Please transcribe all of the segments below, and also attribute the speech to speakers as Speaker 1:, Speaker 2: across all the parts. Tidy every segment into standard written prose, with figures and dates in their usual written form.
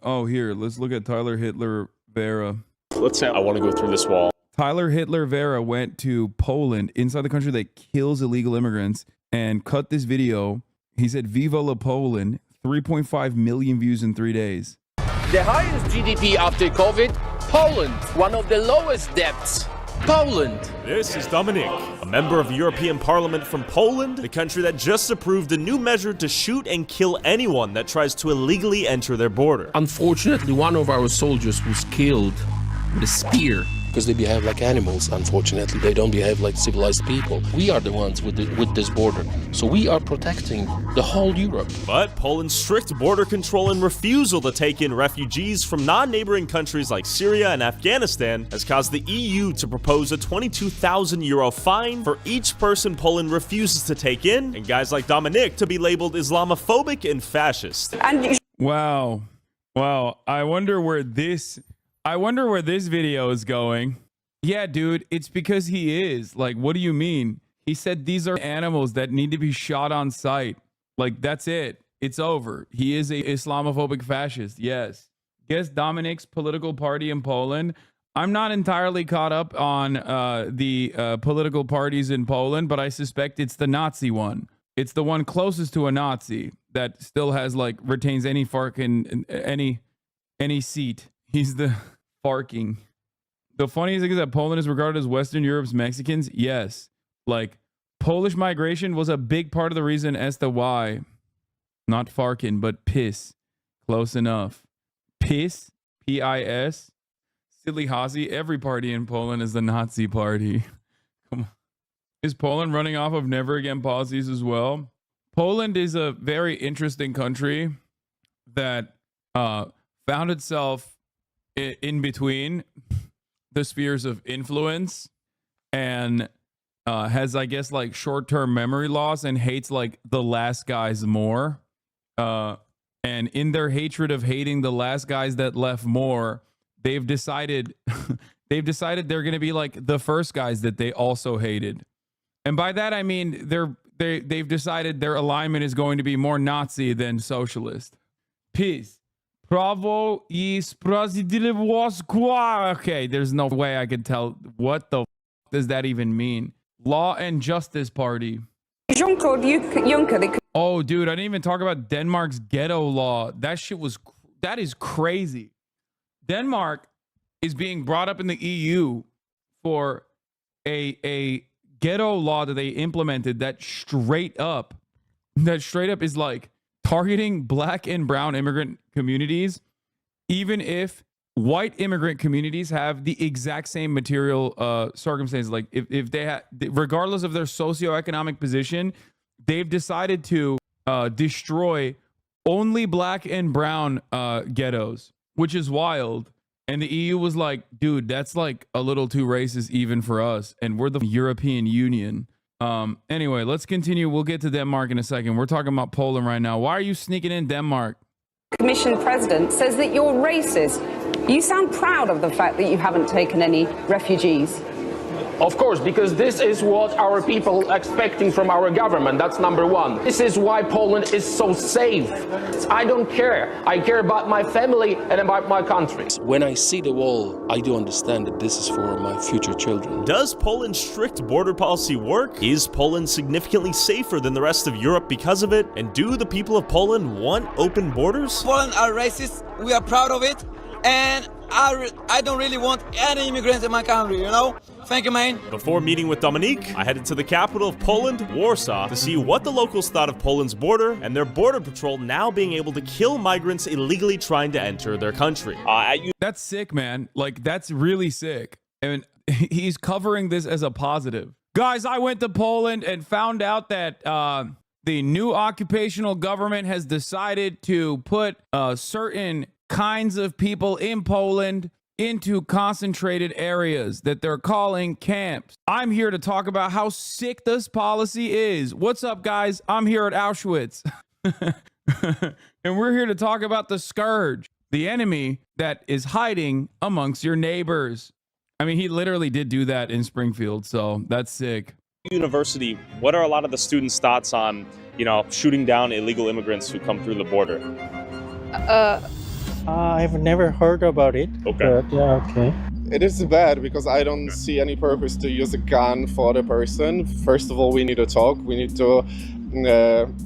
Speaker 1: Oh, here, let's look at Tyler Vera.
Speaker 2: Let's say I want to go through this wall.
Speaker 1: Tyler Vera went to Poland, inside the country that kills illegal immigrants, and cut this video. He said, "Viva la Poland," 3.5 million views in 3 days.
Speaker 3: The highest GDP after COVID, Poland. One of the lowest debts, Poland.
Speaker 2: This is Dominic, a member of European Parliament from Poland, the country that just approved a new measure to shoot and kill anyone that tries to illegally enter their border.
Speaker 3: Unfortunately, one of our soldiers was killed with a spear.
Speaker 4: Because they behave like animals, unfortunately. They don't behave like civilized people. We are the ones with this border. So we are protecting the whole Europe.
Speaker 2: But Poland's strict border control and refusal to take in refugees from non-neighboring countries like Syria and Afghanistan has caused the EU to propose a €22,000 fine for each person Poland refuses to take in, and guys like Dominic to be labeled Islamophobic and fascist.
Speaker 1: Wow. I wonder where this video is going. Yeah, dude, it's because he is. Like, what do you mean? He said these are animals that need to be shot on sight. Like, that's it. It's over. He is a Islamophobic fascist. Yes. Guess Dominic's political party in Poland. I'm not entirely caught up on the political parties in Poland, but I suspect it's the Nazi one. It's the one closest to a Nazi that still has, like, retains any any seat. He's the farking. The funniest thing is that Poland is regarded as Western Europe's Mexicans. Yes. Like, Polish migration was a big part of the reason as to why. Not farkin, but piss. Close enough. Piss. P-I-S. Silly Hazy. Every party in Poland is the Nazi party. Come on. Is Poland running off of never again policies as well? Poland is a very interesting country that found itself in between the spheres of influence and has, I guess, like short-term memory loss and hates like the last guys more. And in their hatred of hating the last guys that left more, they've decided they're going to be like the first guys that they also hated. And by that I mean they've decided their alignment is going to be more Nazi than socialist. Peace. Bravo i sprawiedliwość. Okay, there's no way I could tell. What the f does that even mean? Law and Justice Party. Oh, dude, I didn't even talk about Denmark's ghetto law. That is crazy. Denmark is being brought up in the EU for a ghetto law that they implemented that straight up is like targeting black and brown immigrant communities, even if white immigrant communities have the exact same material circumstances. Like if they have, regardless of their socioeconomic position, they've decided to destroy only black and brown ghettos, which is wild. And the EU was like, dude, that's like a little too racist even for us. And we're the European Union. Anyway, let's continue. We'll get to Denmark in a second. We're talking about Poland right now. Why are you sneaking in Denmark?
Speaker 5: Commission president says that you're racist. You sound proud of the fact that you haven't taken any refugees.
Speaker 3: Of course, because this is what our people are expecting from our government. That's number one. This is why Poland is so safe. I don't care. I care about my family and about my country.
Speaker 4: When I see the wall, I do understand that this is for my future children.
Speaker 2: Does Poland's strict border policy work? Is Poland significantly safer than the rest of Europe because of it? And do the people of Poland want open borders?
Speaker 6: Poland are racist. We are proud of it. And I don't really want any immigrants in my country, you know? Thank you, man.
Speaker 2: Before meeting with Dominique, I headed to the capital of Poland, Warsaw, to see what the locals thought of Poland's border and their border patrol now being able to kill migrants illegally trying to enter their country.
Speaker 1: That's sick, man. Like, that's really sick. And he's covering this as a positive. Guys, I went to Poland and found out that the new occupational government has decided to put certain kinds of people in Poland into concentrated areas that they're calling camps. I'm here to talk about how sick this policy is. What's up, guys? I'm here at Auschwitz. And we're here to talk about the scourge, the enemy that is hiding amongst your neighbors. I mean, he literally did do that in Springfield, so that's sick.
Speaker 2: University, what are a lot of the students' thoughts on, shooting down illegal immigrants who come through the border?
Speaker 7: I've never heard about it.
Speaker 2: Okay.
Speaker 7: But yeah, okay.
Speaker 8: It is bad because I don't see any purpose to use a gun for the person. First of all, we need to talk. We need to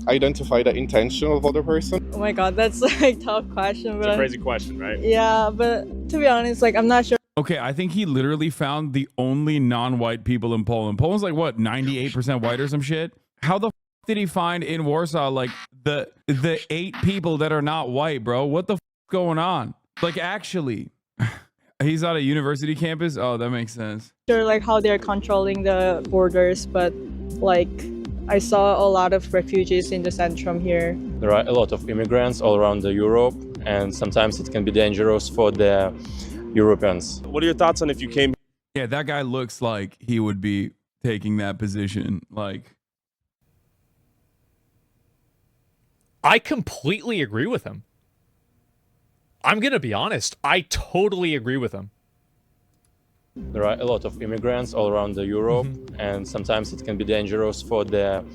Speaker 8: identify the intention of other person.
Speaker 9: Oh my god, that's like a tough question. But
Speaker 2: It's a crazy question, right?
Speaker 9: yeah, but to be honest, like I'm not sure.
Speaker 1: Okay, I think he literally found the only non-white people in Poland. Poland's like what, 98% white or some shit? How the f did he find in Warsaw like the 8 people that are not white, bro? What the f going on? Like actually, he's on a university campus. Oh, that makes sense.
Speaker 9: Sure, like how they're controlling the borders, but like I saw a lot of refugees in the Centrum here.
Speaker 10: There are a lot of immigrants all around Europe, and sometimes it can be dangerous for the Europeans.
Speaker 2: What are your thoughts on if you came?
Speaker 1: Yeah, that guy looks like he would be taking that position. Like,
Speaker 11: I completely agree with him. I'm going to be honest. I totally agree with him.
Speaker 10: There are a lot of immigrants all around Europe, and sometimes it can be dangerous for the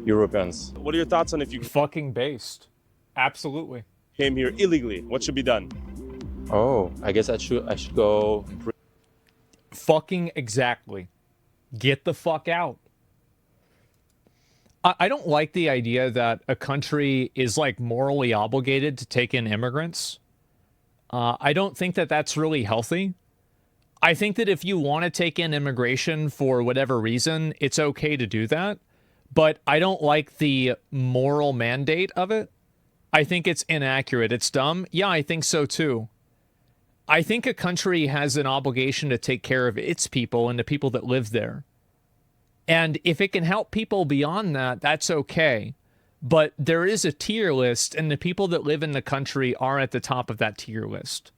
Speaker 10: Europeans.
Speaker 2: What are your thoughts on if you
Speaker 11: Fucking based. Absolutely.
Speaker 2: came here illegally? What should be done?
Speaker 10: Oh, I guess I should go.
Speaker 11: Fucking exactly. Get the fuck out. I don't like the idea that a country is like morally obligated to take in immigrants. I don't think that that's really healthy. I think that if you want to take in immigration for whatever reason, it's okay to do that. But I don't like the moral mandate of it. I think it's inaccurate. It's dumb. Yeah, I think so too. I think a country has an obligation to take care of its people and the people that live there. And if it can help people beyond that, that's okay. But there is a tier list, and the people that live in the country are at the top of that tier list.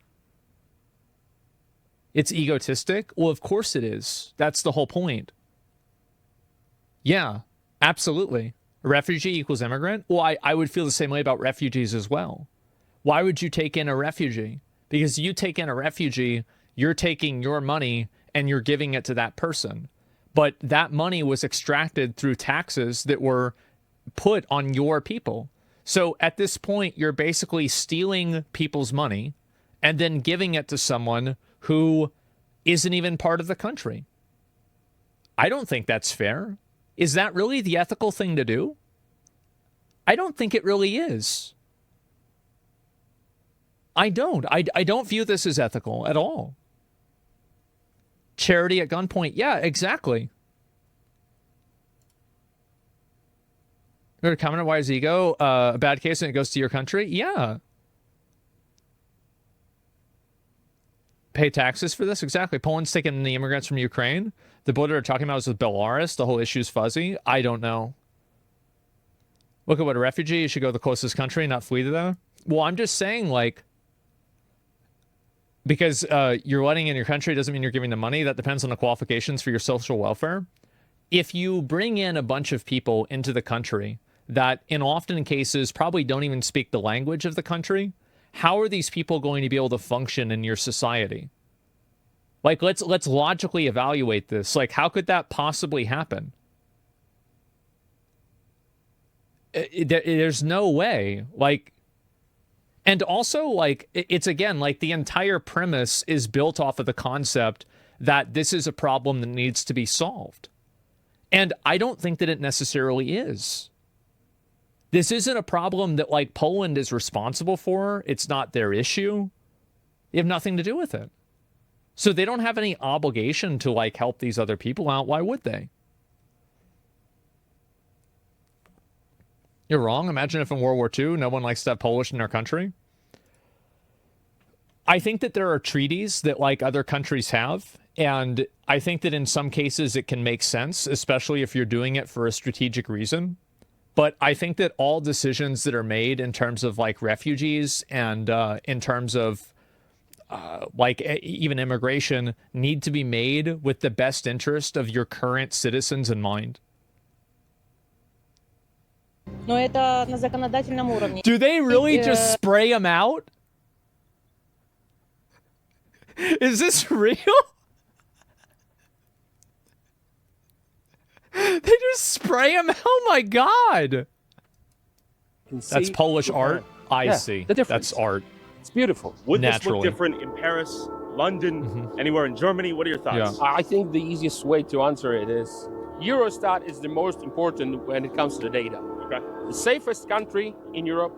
Speaker 11: It's egotistic? Well, of course it is. That's the whole point. Yeah, absolutely. A refugee equals immigrant? Well, I would feel the same way about refugees as well. Why would you take in a refugee? Because you take in a refugee, you're taking your money and you're giving it to that person. But that money was extracted through taxes that were put on your people. So at this point, you're basically stealing people's money and then giving it to someone who isn't even part of the country. I don't think that's fair. Is that really the ethical thing to do? I don't think it really is. I don't. I don't view this as ethical at all. Charity at gunpoint. Yeah, exactly. Go to comment on why is ego a bad case and it goes to your country? Yeah. Pay taxes for this? Exactly. Poland's taking the immigrants from Ukraine. The border they're talking about is with Belarus. The whole issue's fuzzy. I don't know. Look at what a refugee, you should go to the closest country, not flee to them. Well, I'm just saying, like, because you're letting in your country doesn't mean you're giving them money. That depends on the qualifications for your social welfare. If you bring in a bunch of people into the country that in often cases probably don't even speak the language of the country, how are these people going to be able to function in your society? Like, let's logically evaluate this. Like, how could that possibly happen? There's no way. Like, and also, like, it's again, like, the entire premise is built off of the concept that this is a problem that needs to be solved. And I don't think that it necessarily is. This isn't a problem that, like, Poland is responsible for. It's not their issue. They have nothing to do with it. So they don't have any obligation to, like, help these other people out. Why would they? You're wrong. Imagine if in World War II, no one likes to have Polish in their country. I think that there are treaties that, like, other countries have. And I think that in some cases it can make sense, especially if you're doing it for a strategic reason. But I think that all decisions that are made in terms of, like, refugees and in terms of like even immigration need to be made with the best interest of your current citizens in mind.
Speaker 9: Но это на законодательном уровне.
Speaker 11: Do they really just spray them out? Is this real? They just spray them. Oh my god! That's Polish art. I see.
Speaker 4: The difference.
Speaker 11: That's art.
Speaker 12: It's beautiful.
Speaker 2: Would this look different in Paris, London, anywhere in Germany? What are your thoughts?
Speaker 12: Yeah. I think the easiest way to answer it is Eurostat is the most important when it comes to the data.
Speaker 2: Okay.
Speaker 12: The safest country in Europe,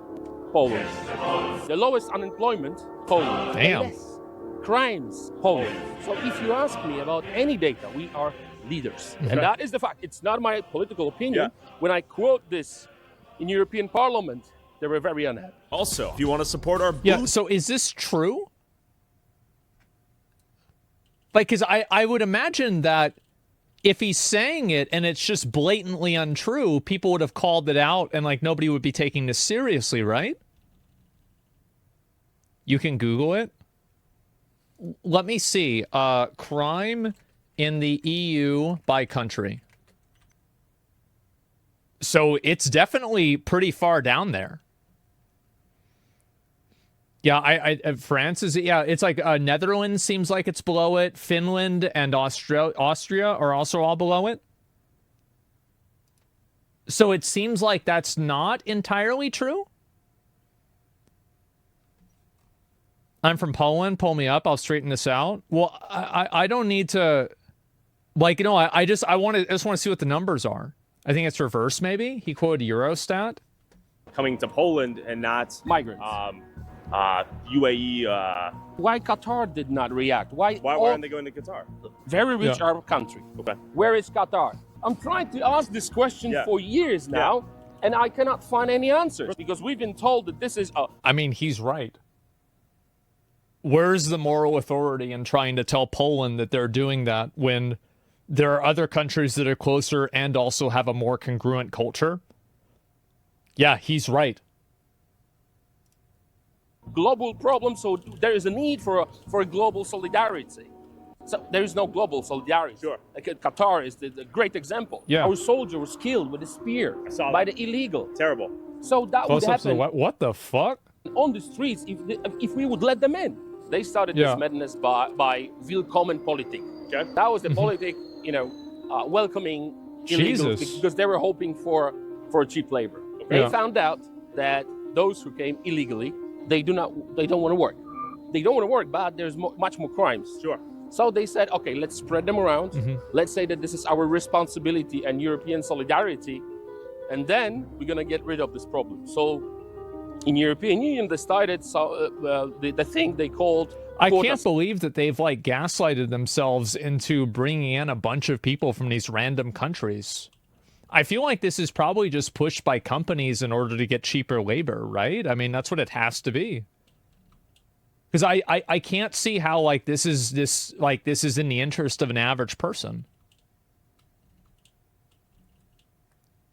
Speaker 12: Poland. The lowest unemployment, Poland.
Speaker 11: Damn.
Speaker 12: Yes. Crimes, Poland. So if you ask me about any data, we are leaders. And that is the fact. It's not my political opinion.
Speaker 2: Yeah.
Speaker 12: When I quote this in European Parliament, they were very unhappy.
Speaker 2: Also, if you want to support our booth,
Speaker 11: Yeah, so is this true? Like, because I would imagine that if he's saying it and it's just blatantly untrue, people would have called it out and, like, nobody would be taking this seriously, right? You can Google it. Let me see. Crime in the EU by country. So it's definitely pretty far down there. Yeah, France is, yeah, it's like Netherlands seems like it's below it. Finland and Austria are also all below it. So it seems like that's not entirely true. I'm from Poland. Pull me up. I'll straighten this out. Well, I don't need to, like, you know, I just want to see what the numbers are. I think it's reverse, maybe. He quoted Eurostat.
Speaker 2: coming to Poland and not
Speaker 12: migrants.
Speaker 2: UAE.
Speaker 12: Why Qatar did not react? Why
Speaker 2: aren't they going to Qatar?
Speaker 12: Very rich Arab country.
Speaker 2: Okay.
Speaker 12: Where is Qatar? I'm trying to ask this question for years now, and I cannot find any answers because we've been told that this is a...
Speaker 11: I mean, he's right. Where's the moral authority in trying to tell Poland that they're doing that when there are other countries that are closer and also have a more congruent culture? Yeah, he's right.
Speaker 12: Global problem, so there is a need for a global solidarity. So there is no global solidarity.
Speaker 2: Sure.
Speaker 12: Like Qatar is the great example.
Speaker 11: Yeah.
Speaker 12: Our soldier was killed with a spear by the illegal.
Speaker 2: Terrible.
Speaker 12: So that would happen.
Speaker 11: What the fuck?
Speaker 12: On the streets if we would let them in. They started this madness by willkommen politik.
Speaker 2: Okay.
Speaker 12: That was the politic, welcoming illegals because they were hoping for cheap labor. Okay. They found out that those who came illegally, they don't want to work. They don't want to work, but there's much more crimes.
Speaker 2: Sure.
Speaker 12: So they said, okay, let's spread them around. Let's say that this is our responsibility and European solidarity, and then we're gonna get rid of this problem. So, in European Union, they started the thing they called.
Speaker 11: I can't believe that they've gaslighted themselves into bringing in a bunch of people from these random countries. I feel like this is probably just pushed by companies in order to get cheaper labor, right? I mean, that's what it has to be. Because I can't see how this is in the interest of an average person.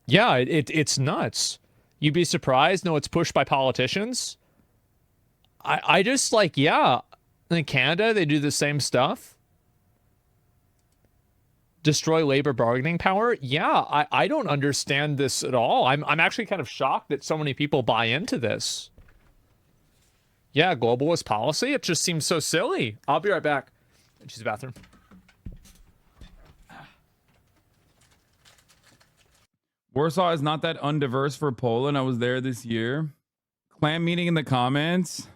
Speaker 11: Yeah, it's nuts. You'd be surprised. No, it's pushed by politicians. I just in Canada they do the same stuff. Destroy labor bargaining power. Yeah, I don't understand this at all. I'm actually kind of shocked that so many people buy into this. Yeah, globalist policy. It just seems so silly. I'll be right back. She's in the bathroom.
Speaker 1: Warsaw is not that undiverse for Poland. I was there this year. Clan meeting in the comments.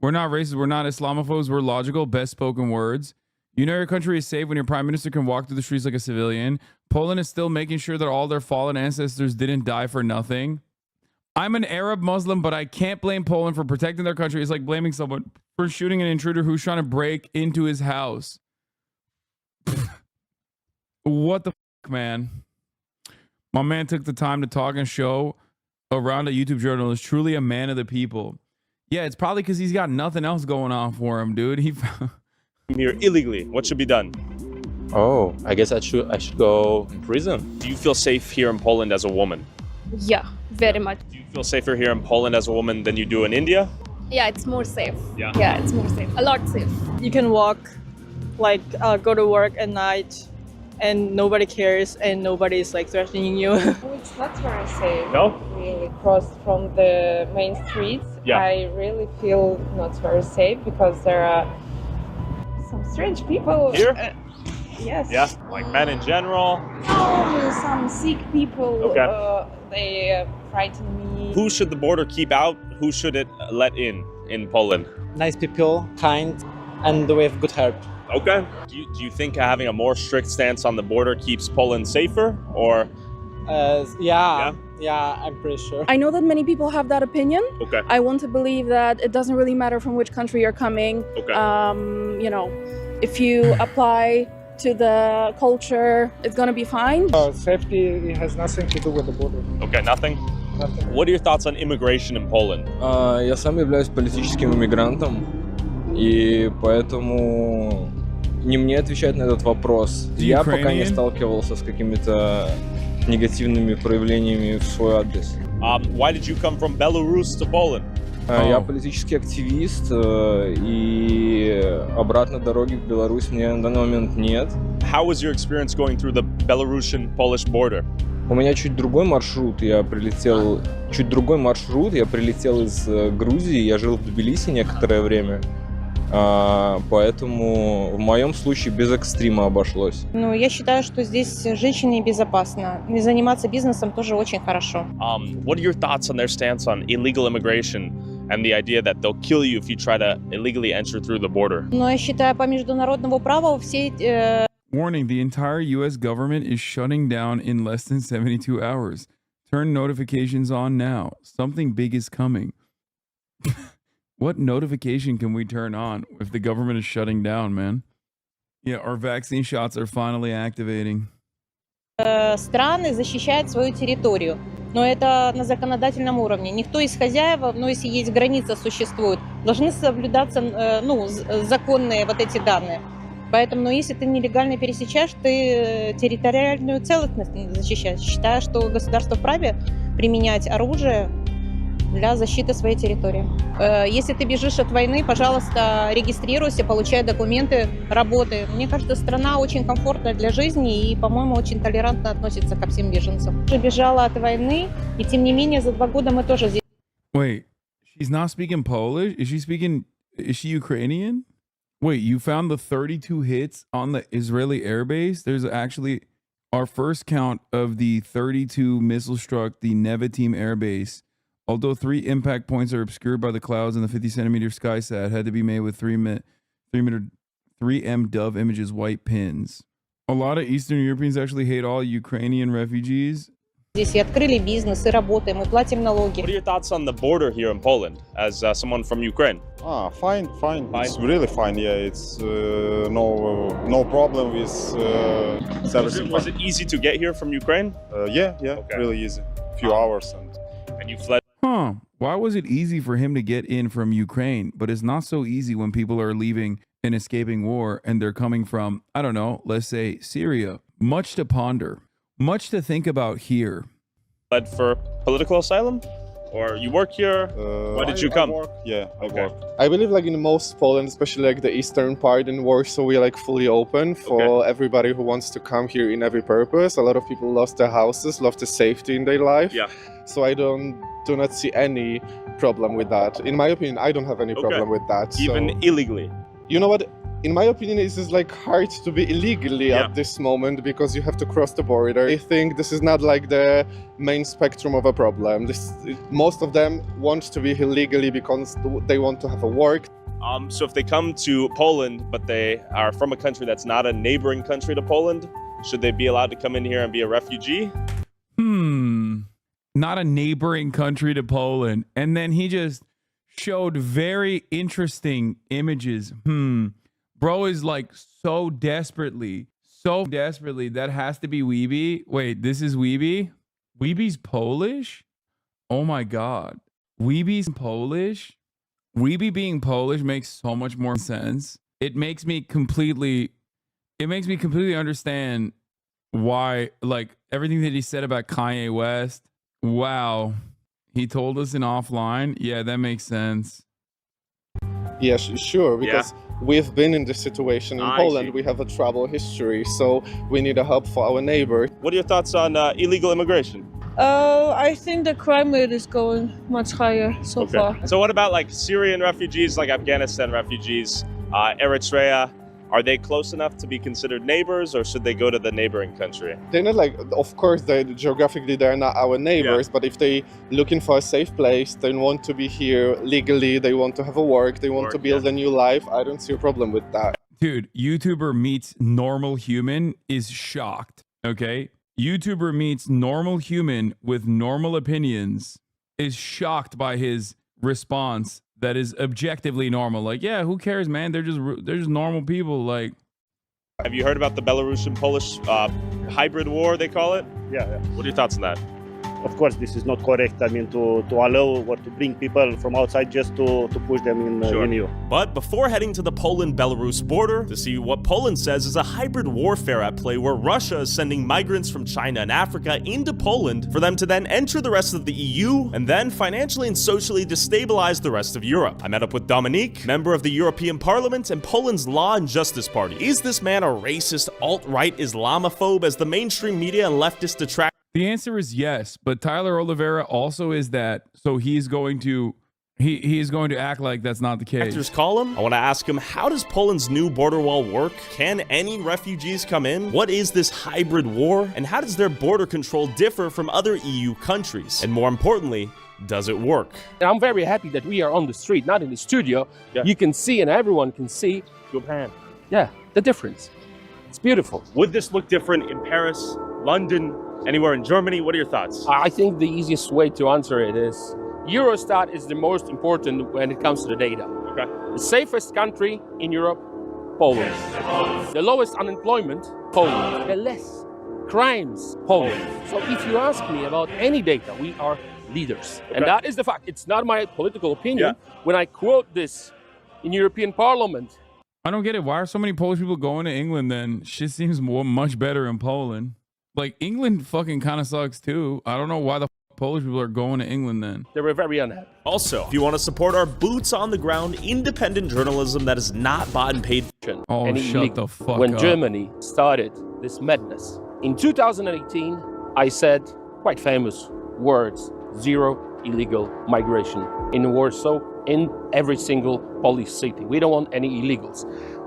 Speaker 1: We're not racist. We're not Islamophobes. We're logical. Best spoken words. You know your country is safe when your prime minister can walk through the streets like a civilian. Poland is still making sure that all their fallen ancestors didn't die for nothing. I'm an Arab Muslim, but I can't blame Poland for protecting their country. It's like blaming someone for shooting an intruder who's trying to break into his house. What the fuck, man? My man took the time to talk and show around a YouTube journalist, truly a man of the people. Yeah, it's probably because he's got nothing else going on for him, dude.
Speaker 2: Here illegally. What should be done?
Speaker 10: Oh, I guess I should go in prison.
Speaker 2: Do you feel safe here in Poland as a woman?
Speaker 13: Yeah, very much.
Speaker 2: Do you feel safer here in Poland as a woman than you do in India?
Speaker 13: Yeah, it's more safe.
Speaker 2: Yeah,
Speaker 13: it's more safe. A lot safe.
Speaker 9: You can walk, go to work at night, and nobody cares, and nobody's threatening you.
Speaker 14: It's not very safe.
Speaker 2: No?
Speaker 14: Really, cross from the main streets.
Speaker 2: Yeah.
Speaker 14: I really feel not very safe because there are some strange people.
Speaker 2: Here?
Speaker 14: Yes.
Speaker 2: Yeah, like men in general.
Speaker 14: Oh, some sick people.
Speaker 2: Okay.
Speaker 14: They frighten me.
Speaker 2: Who should the border keep out? Who should it let in? in Poland?
Speaker 7: Nice people, kind, and with good heart.
Speaker 2: Okay. Do you think having a more strict stance on the border keeps Poland safer, or?
Speaker 7: Yeah, I'm pretty sure.
Speaker 15: I know that many people have that opinion.
Speaker 2: Okay.
Speaker 15: I want to believe that it doesn't really matter from which country you're coming.
Speaker 2: Okay.
Speaker 15: You know, if you apply to the culture, it's gonna be fine.
Speaker 7: Safety has nothing to do with the border.
Speaker 2: Okay, nothing?
Speaker 7: Nothing.
Speaker 2: What are your thoughts on immigration in Poland?
Speaker 16: Я сам являюсь политическим иммигрантом, и поэтому не мне отвечать на этот вопрос. Я пока не сталкивался с какими-то негативными проявлениями в свой адрес.
Speaker 2: Why did you come from Belarus to Poland?
Speaker 16: Я политический активист, и обратной дороги в Беларусь мне на данный момент нет.
Speaker 2: How was your experience going through the Belarusian-Polish border?
Speaker 16: У меня чуть другой маршрут. Я прилетел из Грузии. Я жил в Тбилиси некоторое время. Поэтому в моем случае без экстрима обошлось.
Speaker 17: Ну, я считаю, что здесь женщине безопасно. И заниматься бизнесом тоже очень хорошо.
Speaker 2: What are your thoughts on their stance on illegal immigration and the idea that they'll kill you if you try to illegally enter through the border?
Speaker 17: Но я считаю, по международному праву все...
Speaker 1: Warning, the entire U.S. government is shutting down in less than 72 hours. Turn notifications on now. Something big is coming. What notification can we turn on if the government is shutting down, man? Yeah, our vaccine shots are finally activating.
Speaker 17: Страны защищают свою территорию. Но это на законодательном уровне. Никто из хозяев, но если есть граница существует, должны соблюдаться законные вот эти данные. Поэтому, если ты нелегально пересечаешь, ты территориальную целостность защищаешь. Считаю, что государство вправе применять оружие для защиты своей территории. Если ты бежишь от войны, пожалуйста, регистрируйся, получай документы, работай. Мне кажется, страна очень комфортная для жизни и, по-моему, очень толерантно относится ко всем беженцам. Я бежала от войны, и тем не менее за 2 года мы тоже здесь.
Speaker 1: Wait, she's not speaking Polish? Is she Ukrainian? Wait, you found the 32 hits on the Israeli airbase? There's actually our first count of the 32 missiles struck the Nevatim airbase. Although 3 impact points are obscured by the clouds and the 50-centimeter SkySat had to be made with 3M Dove Images white pins. A lot of Eastern Europeans actually hate all Ukrainian refugees.
Speaker 17: Здесь и открыли бизнес, и работаем, и платим налоги.
Speaker 2: What are your thoughts on the border here in Poland as someone from Ukraine?
Speaker 18: Fine. It's really fine. Yeah, it's no problem with servicing.
Speaker 2: Was it easy to get here from Ukraine?
Speaker 18: Yeah, okay. Really easy. Few hours
Speaker 2: and you fled.
Speaker 1: Huh. Why was it easy for him to get in from Ukraine, but it's not so easy when people are leaving and escaping war and they're coming from, I don't know, let's say Syria? Much to ponder. Much to think about here.
Speaker 2: Fled for political asylum? Or you work here? Why did you come?
Speaker 18: I work. Yeah, I work.
Speaker 8: I believe like in most Poland, especially like the eastern part in Warsaw, we're like fully open for everybody who wants to come here in every purpose. A lot of people lost their houses, lost the safety in their life.
Speaker 2: Yeah.
Speaker 8: So I do not see any problem with that. In my opinion, I don't have any problem with that.
Speaker 2: Even illegally?
Speaker 8: You know what? In my opinion, it is like hard to be illegally at this moment because you have to cross the border. I think this is not like the main spectrum of a problem. Most of them want to be here legally because they want to have a work.
Speaker 2: So if they come to Poland, but they are from a country that's not a neighboring country to Poland, should they be allowed to come in here and be a refugee?
Speaker 1: Not a neighboring country to Poland. And then he just showed very interesting images. Bro is like so desperately, that has to be Weeby. Wait, this is Weeby? Weeby's Polish? Oh my God. Weeby's Polish? Weeby being Polish makes so much more sense. It makes me completely understand why, like, everything that he said about Kanye West. Wow. He told us in offline. Yeah, that makes sense.
Speaker 8: Yeah, sure, because we've been in this situation in Poland. We have a trouble history, so we need a help for our neighbor.
Speaker 2: What are your thoughts on illegal immigration?
Speaker 9: I think the crime rate is going much higher so far.
Speaker 2: So what about like Syrian refugees, like Afghanistan refugees, Eritrea? Are they close enough to be considered neighbors, or should they go to the neighboring country?
Speaker 8: They're not like, of course, geographically they're not our neighbors, but if they looking for a safe place, they want to be here legally, they want to have a work, they want to build a new life, I don't see a problem with that.
Speaker 1: Dude, YouTuber meets normal human is shocked, okay? YouTuber meets normal human with normal opinions is shocked by his response that is objectively normal. Like, yeah, who cares, man? They're just normal people. Like,
Speaker 2: have you heard about the Belarusian-Polish hybrid war, they call it?
Speaker 19: Yeah.
Speaker 2: What are your thoughts on that?
Speaker 19: Of course, this is not correct. I mean, to allow or to bring people from outside just to push them in EU.
Speaker 2: But before heading to the Poland-Belarus border to see what Poland says is a hybrid warfare at play where Russia is sending migrants from China and Africa into Poland for them to then enter the rest of the EU and then financially and socially destabilize the rest of Europe. I met up with Dominique, member of the European Parliament and Poland's Law and Justice Party. Is this man a racist, alt-right Islamophobe as the mainstream media and leftist detract?
Speaker 1: The answer is yes, but Tyler Oliveira also is that, so he's going to act like that's not the case.
Speaker 2: Actors call him. I want to ask him, how does Poland's new border wall work? Can any refugees come in? What is this hybrid war? And how does their border control differ from other EU countries? And more importantly, does it work?
Speaker 12: I'm very happy that we are on the street, not in the studio. Yeah. You can see and everyone can see Japan. Yeah, the difference. It's beautiful.
Speaker 2: Would this look different in Paris, London, anywhere in Germany? What are your thoughts?
Speaker 12: I think the easiest way to answer it is Eurostat is the most important when it comes to the data.
Speaker 2: Okay.
Speaker 12: The safest country in Europe, Poland. The lowest unemployment, Poland. The less crimes, Poland. So if you ask me about any data, we are leaders. Okay. And that is the fact. It's not my political opinion. Yeah. When I quote this in European Parliament.
Speaker 1: I don't get it. Why are so many Polish people going to England then? Shit seems much better in Poland. Like, England fucking kind of sucks too. I don't know why the Polish people are going to England then.
Speaker 12: They were very unhappy.
Speaker 2: Also, if you want to support our boots on the ground, independent journalism that is not bought and paid.
Speaker 1: Oh, shut the fuck up.
Speaker 12: When Germany started this madness. In 2018, I said quite famous words, zero illegal migration in Warsaw, in every single Polish city. We don't want any illegals.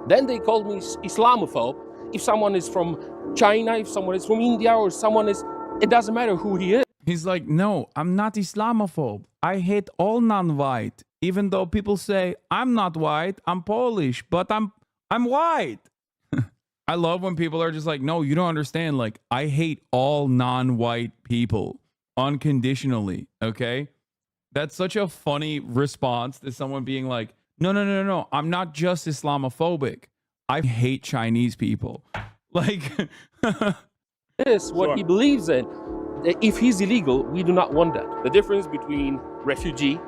Speaker 12: Then they called me Islamophobe. If someone is from China, if someone is from India, or someone is, it doesn't matter who he is.
Speaker 1: He's like, no, I'm not Islamophobe. I hate all non-white. Even though people say I'm not white, I'm Polish, but I'm white. I love when people are just like, no, you don't understand. Like, I hate all non-white people unconditionally. Okay, that's such a funny response to someone being like, no, I'm not just Islamophobic. I hate Chinese people. Like,
Speaker 12: this is what he believes in. If he's illegal, we do not want that. The difference between refugee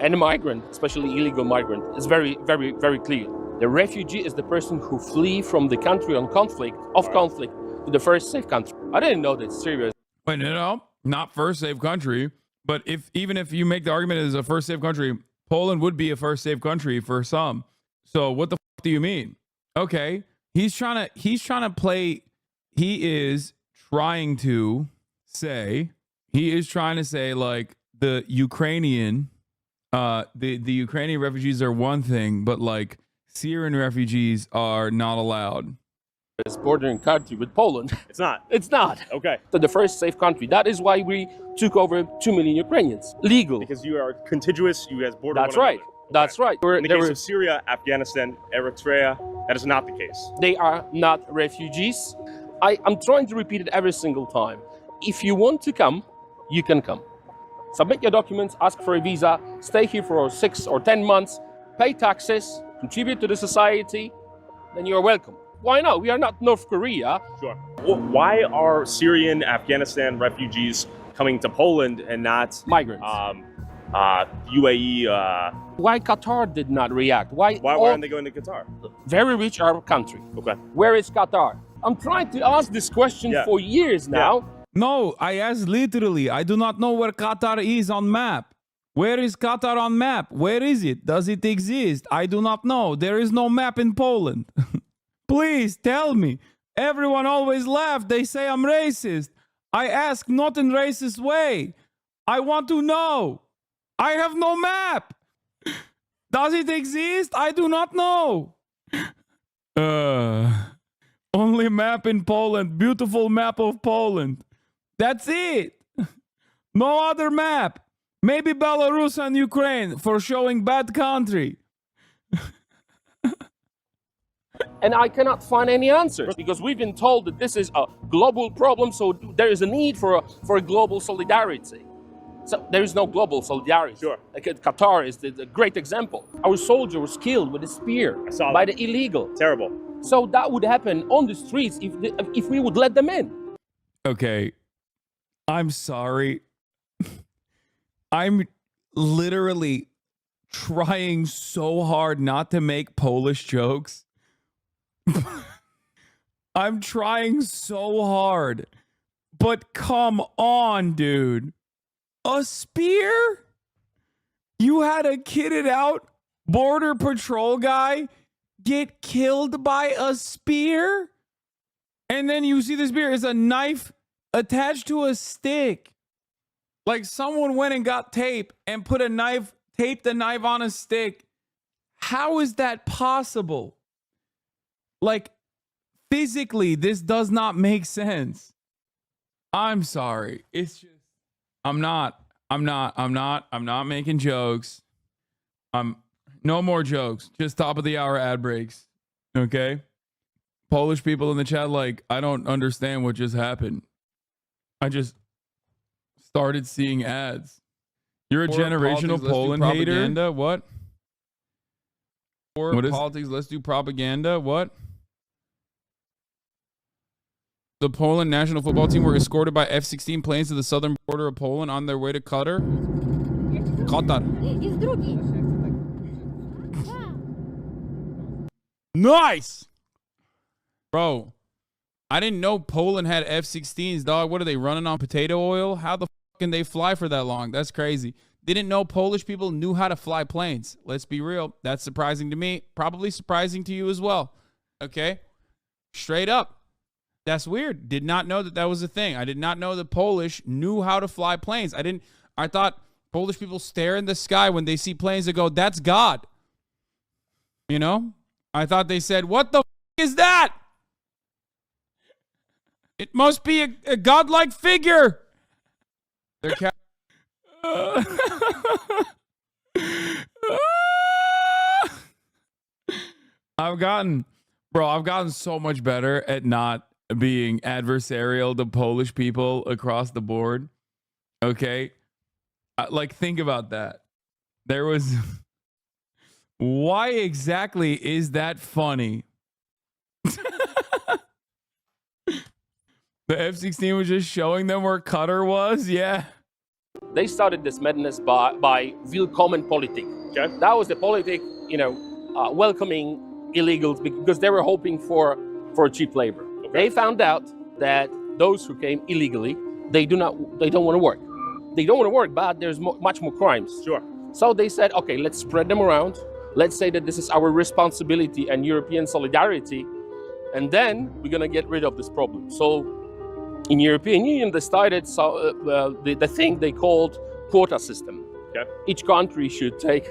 Speaker 12: and a migrant, especially illegal migrant, is very, very, very clear. The refugee is the person who flee from the country of conflict to the first safe country. I didn't know that Syria.
Speaker 1: Wait, no, not first safe country. But even if you make the argument as a first safe country, Poland would be a first safe country for some. So what the fuck do you mean? Okay, he is trying to say like the Ukrainian refugees are one thing, but like Syrian refugees are not allowed.
Speaker 12: It's bordering country with Poland.
Speaker 2: It's not.
Speaker 12: It's not.
Speaker 2: Okay.
Speaker 12: So the first safe country. That is why we took over 2 million Ukrainians. Legal.
Speaker 2: Because you are contiguous, you guys border.
Speaker 12: That's right. That's right.
Speaker 2: In the case of Syria, Afghanistan, Eritrea, that is not the case.
Speaker 12: They are not refugees. I'm trying to repeat it every single time. If you want to come, you can come. Submit your documents, ask for a visa, stay here for 6 or 10 months, pay taxes, contribute to the society, then you're welcome. Why not? We are not North Korea.
Speaker 2: Sure. Why are Syrian, Afghanistan refugees coming to Poland and not
Speaker 12: migrants?
Speaker 2: UAE.
Speaker 12: Why Qatar did not react? Why
Speaker 2: aren't they going to Qatar?
Speaker 12: Very rich Arab country.
Speaker 2: Okay.
Speaker 12: Where is Qatar? I'm trying to ask this question for years now.
Speaker 1: Yeah. No, I asked literally. I do not know where Qatar is on map. Where is Qatar on map? Where is it? Does it exist? I do not know. There is no map in Poland. Please tell me. Everyone always laughs. They say I'm racist. I ask not in racist way. I want to know. I have no map. Does it exist? I do not know. Only map in Poland. Beautiful map of Poland. That's it. No other map. Maybe Belarus and Ukraine for showing bad country.
Speaker 12: And I cannot find any answers because we've been told that this is a global problem, so there is a need for a global solidarity. So there is no global solidarity. Sure. Like Qatar is the great example. Our soldier was killed with a spear by the illegal.
Speaker 2: Terrible.
Speaker 12: So that would happen on the streets if we would let them in.
Speaker 1: Okay. I'm sorry. I'm literally trying so hard not to make Polish jokes. I'm trying so hard. But come on, dude. A spear? You had a kitted out border patrol guy get killed by a spear? And then you see the spear is a knife attached to a stick. Like someone went and got tape and put a knife, taped the knife on a stick. How is that possible? Like, physically, this does not make sense. I'm sorry. It's just, I'm not making jokes. No more jokes. Just top of the hour ad breaks. Okay? Polish people in the chat, like, I don't understand what just happened. I just started seeing ads. You're a generational Poland hater? What? What is politics? Let's do propaganda. What? The Poland national football team were escorted by F-16 planes to the southern border of Poland on their way to Qatar. Nice! Bro, I didn't know Poland had F-16s, dog. What are they, running on potato oil? How the fuck can they fly for that long? That's crazy. Didn't know Polish people knew how to fly planes. Let's be real. That's surprising to me. Probably surprising to you as well. Okay? Straight up. That's weird. Did not know that was a thing. I did not know the Polish knew how to fly planes. I thought Polish people stare in the sky when they see planes and go, that's God. You know? I thought they said, what the is that? It must be a godlike figure. They're I've gotten so much better at not being adversarial to Polish people across the board. Okay? Like, think about that. There was... Why exactly is that funny? The F-16 was just showing them where Qatar was? Yeah.
Speaker 12: They started this madness by Willkommen Politik. Okay. That was the politic, welcoming illegals because they were hoping for cheap labor. Okay. They found out that those who came illegally, they don't want to work. They don't want to work, but there's much more crimes. Sure. So they said, okay, let's spread them around. Let's say that this is our responsibility and European solidarity, and then we're going to get rid of this problem. So in European Union, they started the thing they called quota system. Okay. Each country should take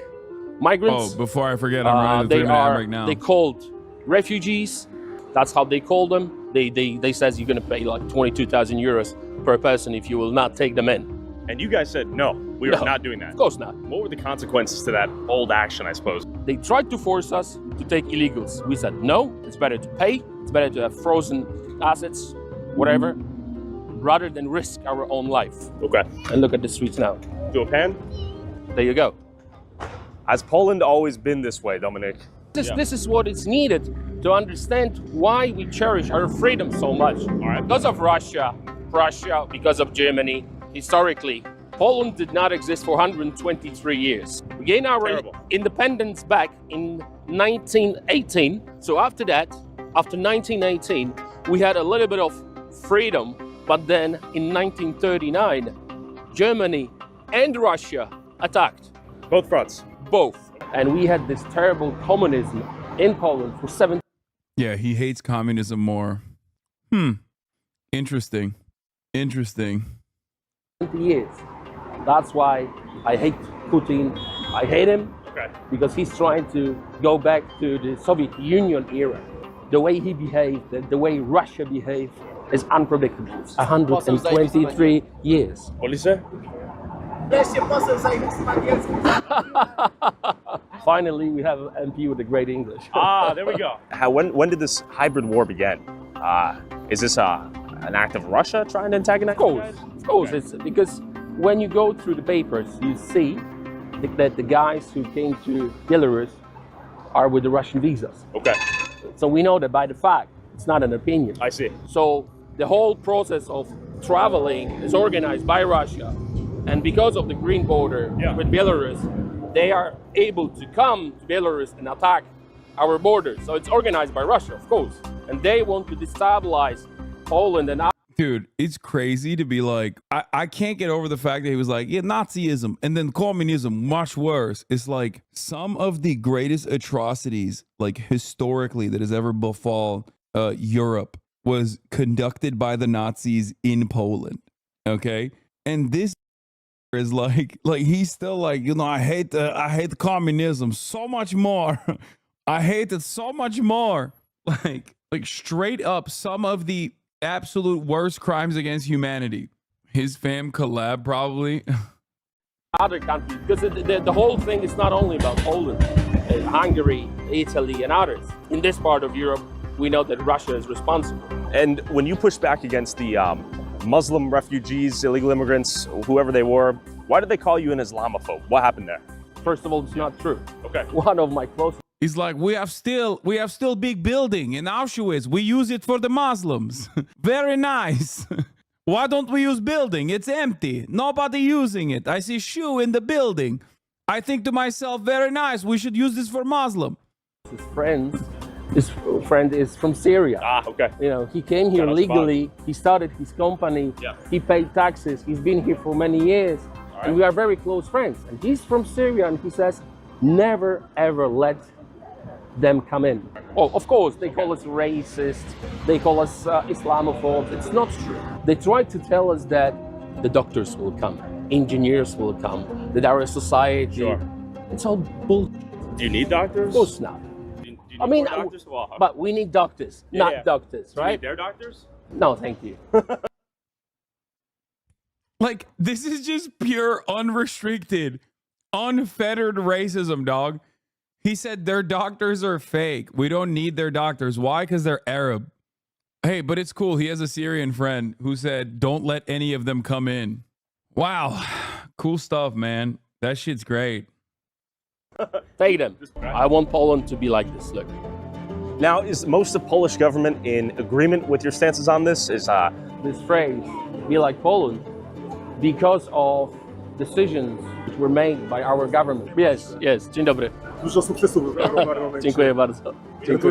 Speaker 12: migrants.
Speaker 1: Oh, before I forget, I'm running the 3-minute ad break now.
Speaker 12: They called refugees. That's how they called them. They says you're going to pay like 22,000 euros per person if you will not take them in.
Speaker 2: And you guys said, no, we are not doing that.
Speaker 12: Of course not.
Speaker 2: What were the consequences to that old action, I suppose?
Speaker 12: They tried to force us to take illegals. We said, no, it's better to pay. It's better to have frozen assets, whatever, rather than risk our own life.
Speaker 2: Okay.
Speaker 12: And look at the streets now.
Speaker 2: Do a pan?
Speaker 12: There you go.
Speaker 2: Has Poland always been this way, Dominic?
Speaker 12: This is what is needed to understand why we cherish our freedom so much. All right. Because of Russia, because of Germany. Historically, Poland did not exist for 123 years. We gained our independence back in 1918. So after that, after 1918, we had a little bit of freedom. But then in 1939, Germany and Russia attacked.
Speaker 2: Both fronts?
Speaker 12: Both. And we had this terrible communism in Poland for 70
Speaker 1: Yeah, he hates communism more. Interesting.
Speaker 12: years. That's why I hate Putin. I hate him because he's trying to go back to the Soviet Union era. the way he behaved, the way Russia behaved, is unpredictable. 123 years. Finally, we have an MP with a great English.
Speaker 2: There we go. When did this hybrid war begin? Is this an act of Russia trying to antagonize?
Speaker 12: Of course. It's because when you go through the papers, you see that the guys who came to Belarus are with the Russian visas.
Speaker 2: Okay.
Speaker 12: So we know that by the fact, it's not an opinion.
Speaker 2: I see.
Speaker 12: So the whole process of traveling is organized by Russia. And because of the green border with Belarus, they are able to come to Belarus and attack our borders. So it's organized by Russia, of course. And they want to destabilize Poland and
Speaker 1: Dude, it's crazy to be like, I can't get over the fact that he was like, yeah, Nazism and then communism, much worse. It's like some of the greatest atrocities, like historically, that has ever befall Europe was conducted by the Nazis in Poland. Okay. And this is like he's still like, you know, I hate the communism so much more. I hate it so much more. Like straight up, some of the absolute worst crimes against humanity. His fam collab probably.
Speaker 12: Other countries, because the whole thing is not only about Poland, Hungary, Italy, and others. In this part of Europe, we know that Russia is responsible.
Speaker 2: And when you push back against the Muslim refugees, illegal immigrants, whoever they were, why did they call you an Islamophobe? What happened there?
Speaker 12: First of all, it's not true.
Speaker 2: Okay.
Speaker 12: One of my closest.
Speaker 1: He's like, we have still big building in Auschwitz. We use it for the Muslims. Very nice. Why don't we use building? It's empty. Nobody using it. I see shoe in the building. I think to myself, very nice. We should use this for Muslim.
Speaker 12: His friend is from Syria.
Speaker 2: Okay.
Speaker 12: You know, he came here legally. He started his company.
Speaker 2: Yeah.
Speaker 12: He paid taxes. He's been here for many years.
Speaker 2: Right.
Speaker 12: And we are very close friends. And he's from Syria, and he says, never, ever let them come in. Oh, of course, they call us racist. They call us Islamophobes. It's not true. They try to tell us that the doctors will come, engineers will come, that our society.
Speaker 2: Sure.
Speaker 12: It's all bullshit.
Speaker 2: Do you need doctors?
Speaker 12: Of course not.
Speaker 2: Do you
Speaker 12: I mean,
Speaker 2: doctors? Well,
Speaker 12: but we need doctors, not doctors,
Speaker 2: Do you
Speaker 12: right?
Speaker 2: need their doctors?
Speaker 12: No, thank you.
Speaker 1: Like, this is just pure, unrestricted, unfettered racism, dog. He said their doctors are fake. We don't need their doctors. Why? Because they're Arab. Hey, but it's cool. He has a Syrian friend who said, don't let any of them come in. Wow. Cool stuff, man. That shit's great.
Speaker 12: Take them. I want Poland to be like this. Look.
Speaker 2: Now, is most of the Polish government in agreement with your stances on this? Is
Speaker 12: this phrase, be like Poland, because of decisions which were made by our government. Yes. Dzień dobry.
Speaker 20: Dużo sukcesów.
Speaker 12: Dziękuję bardzo.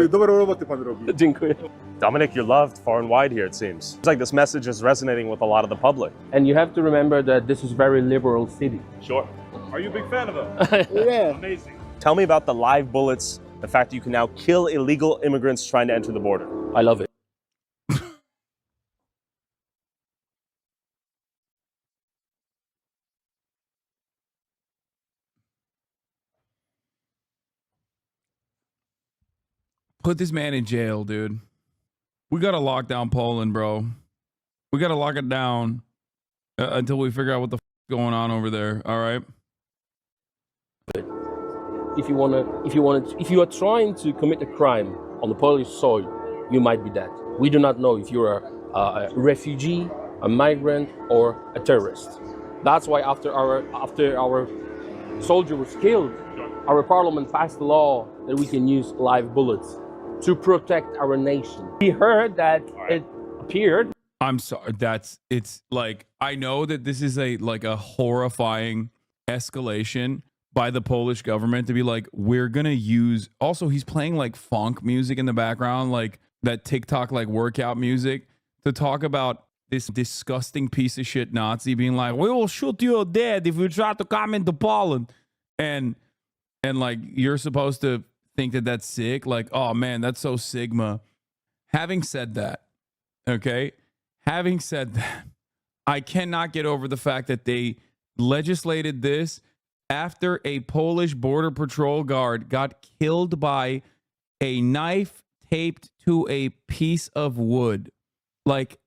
Speaker 20: Dobre roboty pan robi.
Speaker 12: Dziękuję.
Speaker 2: Dominic, you're loved far and wide here, it seems. It's like this message is resonating with a lot of the public.
Speaker 12: And you have to remember that this is a very liberal city.
Speaker 2: Sure.
Speaker 20: Are you a big fan of them?
Speaker 12: Yeah.
Speaker 20: Amazing.
Speaker 2: Tell me about the live bullets, the fact that you can now kill illegal immigrants trying to enter the border.
Speaker 12: I love it.
Speaker 1: Put this man in jail, dude. We got to lock down Poland, bro. We got to lock it down until we figure out what the is going on over there. All right.
Speaker 12: If you are trying to commit a crime on the Polish soil, you might be dead. We do not know if you're a refugee, a migrant, or a terrorist. That's why after our soldier was killed, our parliament passed a law that we can use live bullets to protect our nation. We heard that it appeared.
Speaker 1: I'm sorry. It's like, I know that this is a horrifying escalation by the Polish government to be like, we're going to use, also he's playing like funk music in the background, like that TikTok, like workout music, to talk about this disgusting piece of shit Nazi being like, we will shoot you dead if you try to come into Poland. And like, you're supposed to think that that's sick. Like, oh man, that's so Sigma. Having said that, okay, I cannot get over the fact that they legislated this after a Polish border patrol guard got killed by a knife taped to a piece of wood. Like,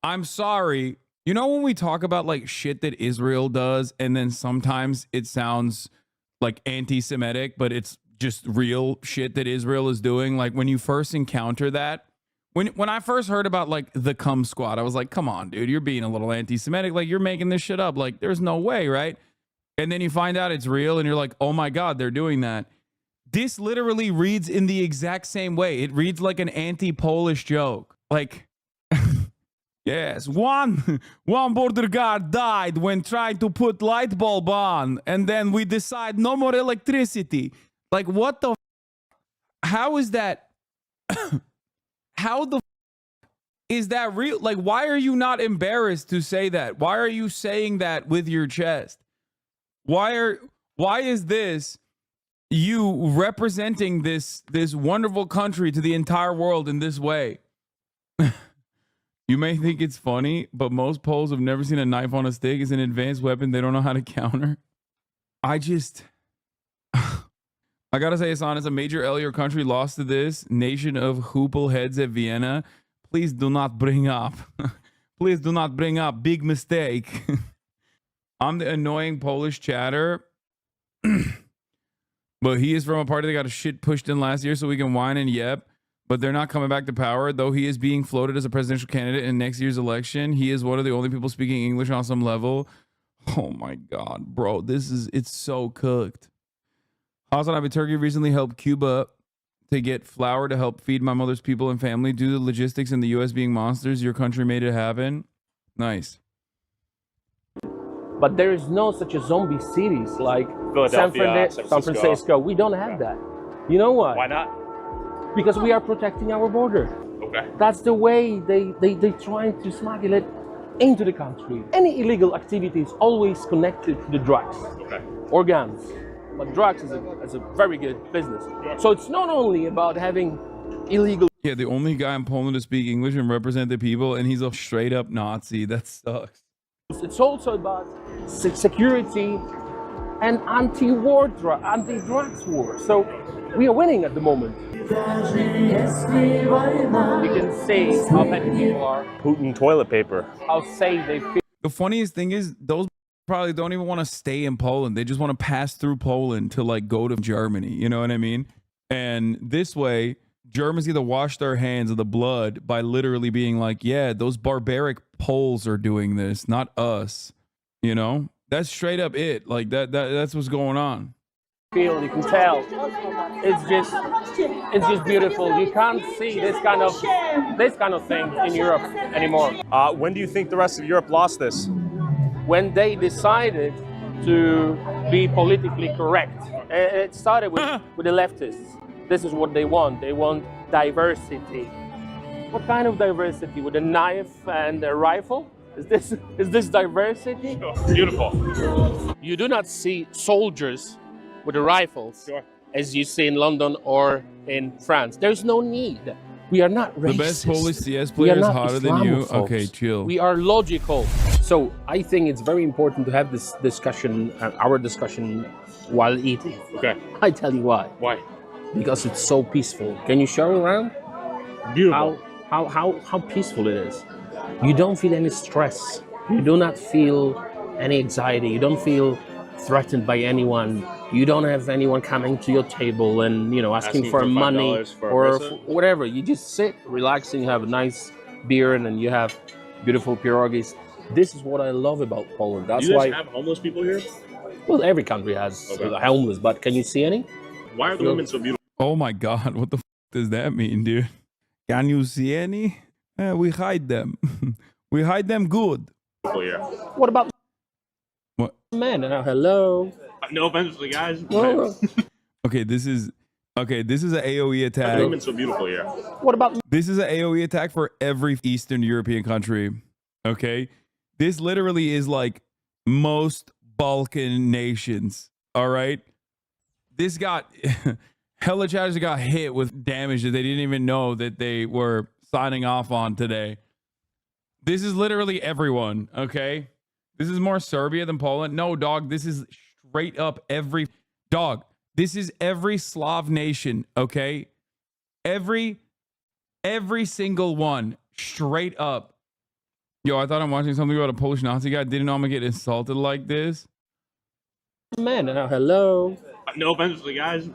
Speaker 1: I'm sorry. You know, when we talk about like shit that Israel does, and then sometimes it sounds like anti-Semitic, but it's just real shit that Israel is doing. Like when you first encounter that, when I first heard about like the cum squad, I was like, come on, dude, you're being a little anti-Semitic. Like you're making this shit up. Like there's no way, right? And then you find out it's real and you're like, oh my God, they're doing that. This literally reads in the exact same way. It reads like an anti-Polish joke. Like, yes, one border guard died when trying to put light bulb on, and then we decide no more electricity. Like, what the? How is that? How the? Is that real? Like, why are you not embarrassed to say that? Why are you saying that with your chest? Why is this you representing this wonderful country to the entire world in this way? You may think it's funny, but most Poles have never seen a knife on a stick as an advanced weapon they don't know how to counter. I gotta say, Hassan, as a major L country lost to this nation of hoople heads at Vienna, please do not bring up. Please do not bring up. Big mistake. I'm the annoying Polish chatter. But he is from a party that got a shit pushed in last year so we can whine and yep. But they're not coming back to power, though he is being floated as a presidential candidate in next year's election. He is one of the only people speaking English on some level. Oh my God, bro. It's so cooked. Hasanabi Turkey recently helped Cuba to get flour to help feed my mother's people and family. Due to the logistics and the U.S. being monsters, your country made it happen. Nice.
Speaker 12: But there is no such a zombie cities like San Francisco. We don't have that. You know why?
Speaker 2: Why not?
Speaker 12: Because we are protecting our border.
Speaker 2: Okay.
Speaker 12: That's the way they trying to smuggle it into the country. Any illegal activity is always connected to the drugs or guns. But drugs is a very good business. So it's not only about having illegal.
Speaker 1: Yeah, the only guy in Poland to speak English and represent the people, and he's a straight up Nazi. That sucks.
Speaker 12: It's also about security and anti-drugs war. So we are winning at the moment. You can see how many people are.
Speaker 2: Putin toilet paper.
Speaker 12: How safe they feel.
Speaker 1: The funniest thing is those probably don't even want to stay in Poland. They just want to pass through Poland to like go to Germany. You know what I mean? And this way, Germans either wash their hands of the blood by literally being like, yeah, those barbaric Poles are doing this, not us. You know? That's straight up it. Like that's what's going on.
Speaker 12: You can tell. It's just beautiful. You can't see this kind of thing in Europe anymore.
Speaker 2: When do you think the rest of Europe lost this?
Speaker 12: When they decided to be politically correct. It started with the leftists. This is what they want. They want diversity. What kind of diversity? With a knife and a rifle? Is this diversity?
Speaker 2: Beautiful.
Speaker 12: You do not see soldiers with the rifles as you see in London or in France. There's no need. We are not racist.
Speaker 1: The best Polish CS player is hotter than you. Okay, chill.
Speaker 12: We are logical. So I think it's very important to have this discussion, our discussion, while eating.
Speaker 2: Okay.
Speaker 12: I tell you why.
Speaker 2: Why?
Speaker 12: Because it's so peaceful. Can you show around?
Speaker 2: Beautiful.
Speaker 12: How peaceful it is. You don't feel any stress. You do not feel any anxiety. You don't feel threatened by anyone. You don't have anyone coming to your table and asking for money or whatever. You just sit, relaxing, you have a nice beer, and then you have beautiful pierogies. This is what I love about Poland. That's
Speaker 2: why.
Speaker 12: Do
Speaker 2: you guys have homeless people here?
Speaker 12: Well, every country has homeless, but can you see any?
Speaker 2: Why are the women so beautiful?
Speaker 1: Oh my God, what the does that mean, dude? Can you see any? We hide them. We hide them good.
Speaker 12: What about
Speaker 1: what?
Speaker 12: Men? Hello.
Speaker 2: No offense to the guys.
Speaker 12: No.
Speaker 1: Okay, this is an AOE attack.
Speaker 2: Women so beautiful here.
Speaker 12: What about?
Speaker 1: This is an AOE attack for every Eastern European country. Okay, this literally is like most Balkan nations. All right, this got hella chatters got hit with damage that they didn't even know that they were signing off on today. This is literally everyone. Okay, this is more Serbia than Poland. No, dog. This is straight up every dog. This is every Slav nation. Okay, Every single one, straight up. Yo, I thought I'm watching something about a Polish Nazi guy. Didn't know I'm gonna get insulted like this.
Speaker 3: Man, hello.
Speaker 2: No offense to the guys.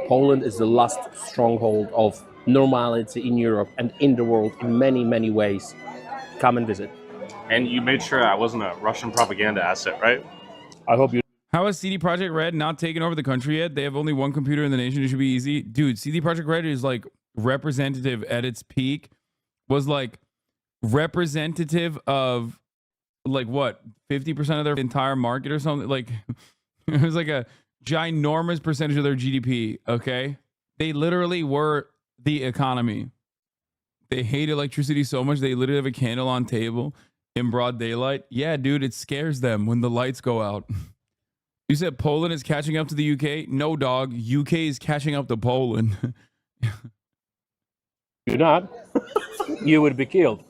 Speaker 3: Poland is the last stronghold of normality in Europe and in the world in many, many ways. Come and visit.
Speaker 2: And you made sure I wasn't a Russian propaganda asset, right?
Speaker 3: I hope you.
Speaker 1: How is CD Projekt Red not taken over the country yet? They have only one computer in the nation. It should be easy. Dude, CD Projekt Red is like representative at its peak. Was like representative of like what? 50% of their entire market or something? Like it was like a ginormous percentage of their GDP, okay? They literally were the economy. They hate electricity so much they literally have a candle on table in broad daylight. Yeah, dude, it scares them when the lights go out. You said Poland is catching up to the UK? No, dog. UK is catching up to Poland.
Speaker 3: Do not, you would be killed.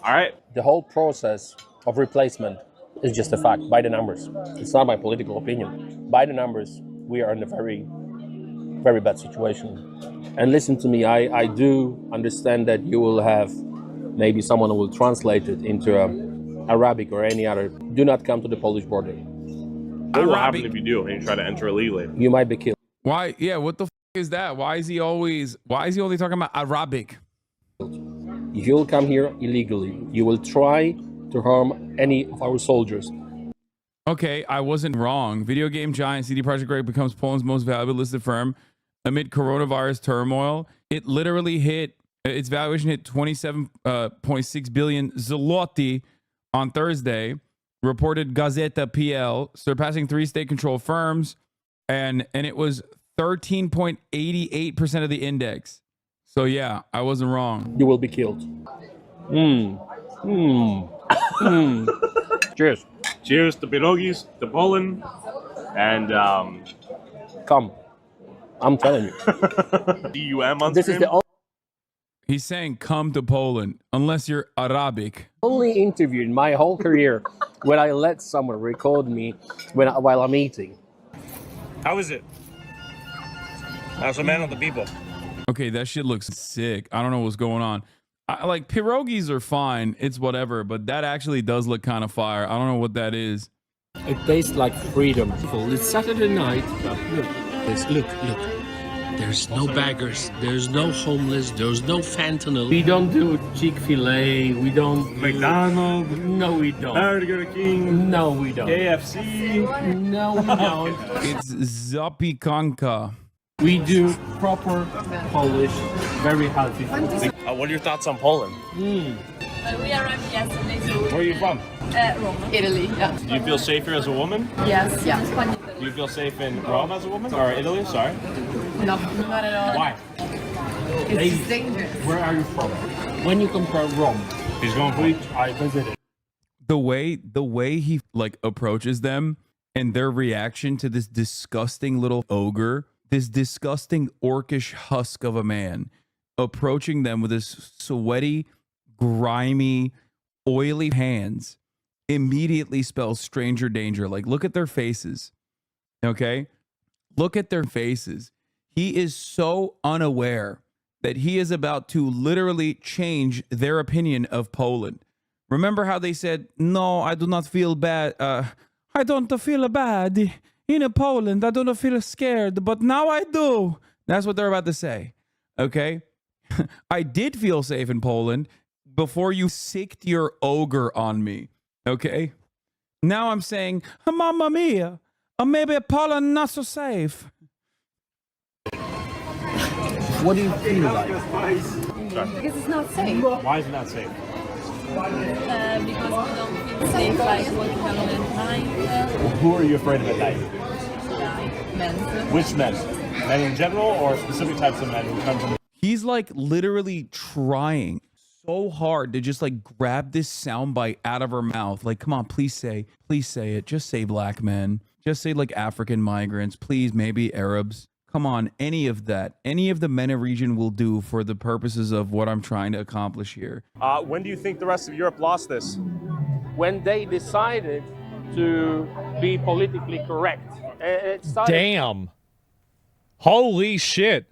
Speaker 2: All right.
Speaker 3: The whole process of replacement is just a fact, by the numbers. It's not my political opinion. By the numbers, we are in a very, very bad situation. And listen to me, I do understand that you will have maybe someone who will translate it into Arabic or any other. Do not come to the Polish border.
Speaker 2: What will happen if you do and you try to enter illegally?
Speaker 3: You might be killed.
Speaker 1: Why? Yeah, what the is that? Why is he only talking about Arabic?
Speaker 3: If you'll come here illegally, you will try to harm any of our soldiers.
Speaker 1: Okay, I wasn't wrong. Video game giant CD Projekt Red becomes Poland's most valuable listed firm amid coronavirus turmoil. It literally its valuation hit 27.6 billion zloty on Thursday, reported Gazeta PL, surpassing 3 state-controlled firms, and it was 13.88% of the index. So yeah, I wasn't wrong.
Speaker 3: You will be killed. Cheers.
Speaker 2: Cheers to pierogis, to Poland, and
Speaker 3: come. I'm telling you.
Speaker 2: DUM on
Speaker 3: This
Speaker 2: screen?
Speaker 3: is the
Speaker 1: He's saying come to Poland, unless you're Arabic.
Speaker 3: only interview in my whole career when I let someone record me while I'm eating.
Speaker 2: How is it? As a man of the people.
Speaker 1: Okay, that shit looks sick. I don't know what's going on. Like pierogies are fine, it's whatever, but that actually does look kind of fire. I don't know what that is.
Speaker 3: It tastes like freedom. It's Saturday night. Look. There's no beggars. There's no homeless. There's no fentanyl. We don't do Chick-fil-A. We don't
Speaker 2: McDonald's.
Speaker 3: No, we don't.
Speaker 2: Burger King.
Speaker 3: No, we don't.
Speaker 2: KFC.
Speaker 3: No, we don't.
Speaker 1: It's zapiekanka.
Speaker 3: We do proper Polish, very healthy food.
Speaker 2: What are your thoughts on Poland?
Speaker 13: We arrived yesterday.
Speaker 2: Where are you from?
Speaker 13: Rome. Italy, yeah.
Speaker 2: Do you feel safer as a woman?
Speaker 13: Yes, yeah.
Speaker 2: Do you feel safe in Rome as a woman? Or Italy? Sorry.
Speaker 13: No, not at all.
Speaker 2: Why?
Speaker 13: It's dangerous.
Speaker 3: Where are you from? When you compare Rome,
Speaker 2: He's going for
Speaker 3: which I visited.
Speaker 1: The way he like approaches them and their reaction to this disgusting little ogre, this disgusting orcish husk of a man approaching them with his sweaty, grimy, oily hands immediately spells stranger danger. Like, look at their faces. Okay? Look at their faces. He is so unaware that he is about to literally change their opinion of Poland. Remember how they said, no, I do not feel bad. I don't feel bad in Poland. I don't feel scared, but now I do. That's what they're about to say. Okay? I did feel safe in Poland before you sicked your ogre on me. Okay? Now I'm saying, Mamma mia, maybe Poland not so safe.
Speaker 3: What do you feel like?
Speaker 13: Because it's not safe.
Speaker 2: Why is it not safe?
Speaker 13: Because we don't feel safe like walking alone at night.
Speaker 2: Who are you afraid of at night?
Speaker 13: Men.
Speaker 2: Which men? Men in general or specific types of men who come from...
Speaker 1: He's like literally trying so hard to just like grab this soundbite out of her mouth. Like, come on, please say it. Just say black men. Just say like African migrants. Please, maybe Arabs. Come on, any of that. Any of the MENA region will do for the purposes of what I'm trying to accomplish here.
Speaker 2: When do you think the rest of Europe lost this?
Speaker 12: When they decided to be politically correct. It started.
Speaker 11: Damn. Holy shit.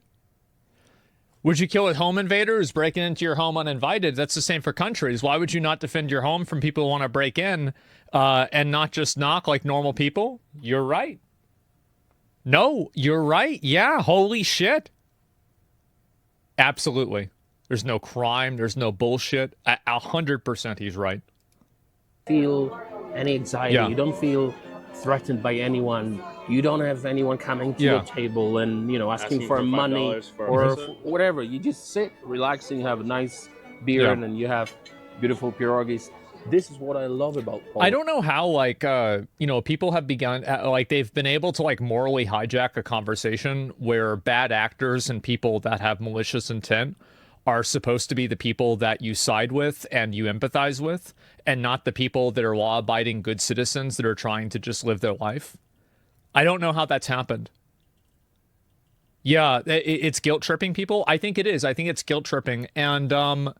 Speaker 11: Would you kill a home invader who's breaking into your home uninvited? That's the same for countries. Why would you not defend your home from people who want to break in and not just knock like normal people? You're right. No, you're right. Yeah, holy shit. Absolutely. There's no crime. There's no bullshit. 100% he's right.
Speaker 12: Feel any anxiety.
Speaker 11: Yeah.
Speaker 12: You don't feel threatened by anyone. You don't have anyone coming to
Speaker 11: Yeah.
Speaker 12: the table and, you know, asking for money
Speaker 18: $5 for
Speaker 12: or
Speaker 18: a visit.
Speaker 12: whatever. You just sit, relaxing, have a nice beer,
Speaker 11: Yeah.
Speaker 12: and you have beautiful pierogies. This is what I love about Poland.
Speaker 11: I don't know how, like, people have begun, they've been able to, like, morally hijack a conversation where bad actors and people that have malicious intent are supposed to be the people that you side with and you empathize with, and not the people that are law-abiding good citizens that are trying to just live their life. I don't know how that's happened. Yeah, it's guilt-tripping people. I think it is. I think it's guilt-tripping. And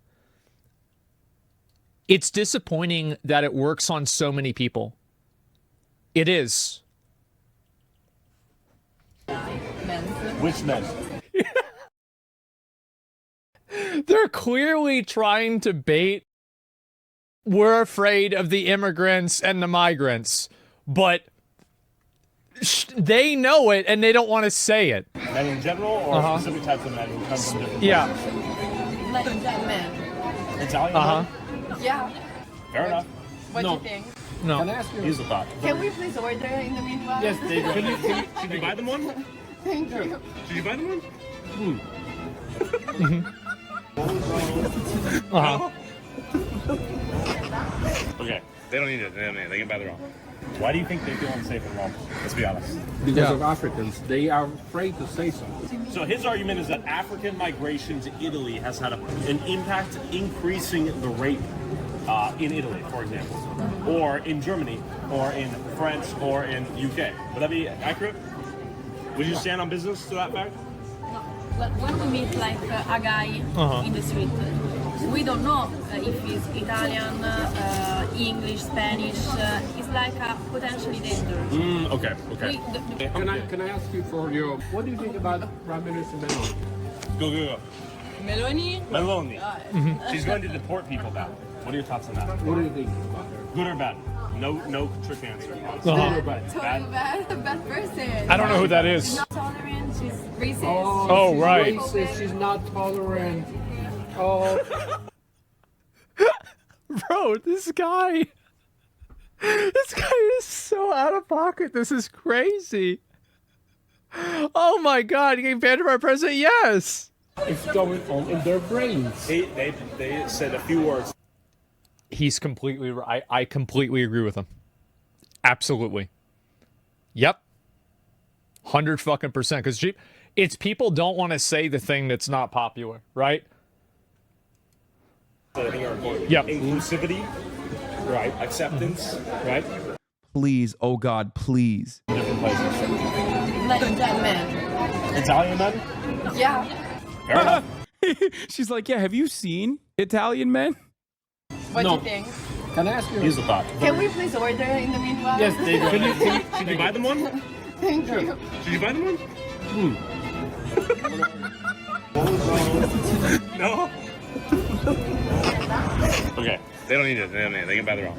Speaker 11: it's disappointing that it works on so many people. It is.
Speaker 2: Which men?
Speaker 11: They're clearly trying to bait. We're afraid of the immigrants and the migrants, but they know it and they don't want to say it.
Speaker 2: Men in general, or specific types of men who come from different
Speaker 11: Yeah.
Speaker 2: places?
Speaker 13: Like men.
Speaker 2: Italian men?
Speaker 13: Yeah.
Speaker 2: Fair enough.
Speaker 13: What
Speaker 2: No.
Speaker 13: do you think?
Speaker 11: No.
Speaker 12: Can I ask you?
Speaker 2: Here's the thought.
Speaker 13: Can we please order in the meanwhile?
Speaker 2: Yes, they do. Should you buy them one?
Speaker 13: Thank you.
Speaker 2: Should you buy them one? Okay, they don't need it. They don't need it. They can buy their own. Why do you think they feel unsafe in Rome? Let's be honest.
Speaker 12: Because of Africans. They are afraid to say something.
Speaker 2: So his argument is that African migration to Italy has had an impact increasing the rate in Italy, for example, or in Germany, or in France, or in UK. Would that be accurate? Would you stand on business to that fact?
Speaker 13: When we meet like a guy in the street, we don't know if he's Italian, English, Spanish. It's like a potentially danger.
Speaker 2: Okay.
Speaker 12: Can I ask you for your... What do you think about Prime Minister Meloni?
Speaker 2: Go.
Speaker 13: Meloni?
Speaker 2: Meloni. She's going to deport people now. What are your thoughts on that?
Speaker 12: What do you think about her?
Speaker 2: Good or bad? No trick answer.
Speaker 12: Good or bad?
Speaker 13: Totally bad person.
Speaker 11: I don't know who that is.
Speaker 13: She's not tolerant, she's racist.
Speaker 11: Oh,
Speaker 12: she's
Speaker 11: right.
Speaker 12: Racist, she's not tolerant. Oh.
Speaker 11: Bro, this guy is so out of pocket. This is crazy. Oh my God, you getting banned from our president? Yes.
Speaker 12: It's going on in their brains.
Speaker 2: They said a few words.
Speaker 11: He's completely right. I completely agree with him. Absolutely. Yep. 100% because it's people don't want to say the thing that's not popular, right?
Speaker 2: I think are important.
Speaker 11: Yep.
Speaker 2: Inclusivity, right? Acceptance, right?
Speaker 1: Please, oh God, please.
Speaker 2: Different places.
Speaker 13: Like men.
Speaker 2: Italian men?
Speaker 13: Yeah.
Speaker 2: Fair enough.
Speaker 1: She's like, yeah, have you seen Italian men?
Speaker 13: What do you think?
Speaker 12: Can I ask you?
Speaker 2: Here's the thought.
Speaker 13: Can we please order in the meanwhile?
Speaker 12: Yes, they do.
Speaker 2: Should you buy them one?
Speaker 13: Thank you.
Speaker 2: Should you buy them one? No? Okay, they don't need it. They don't need it. They can buy their own.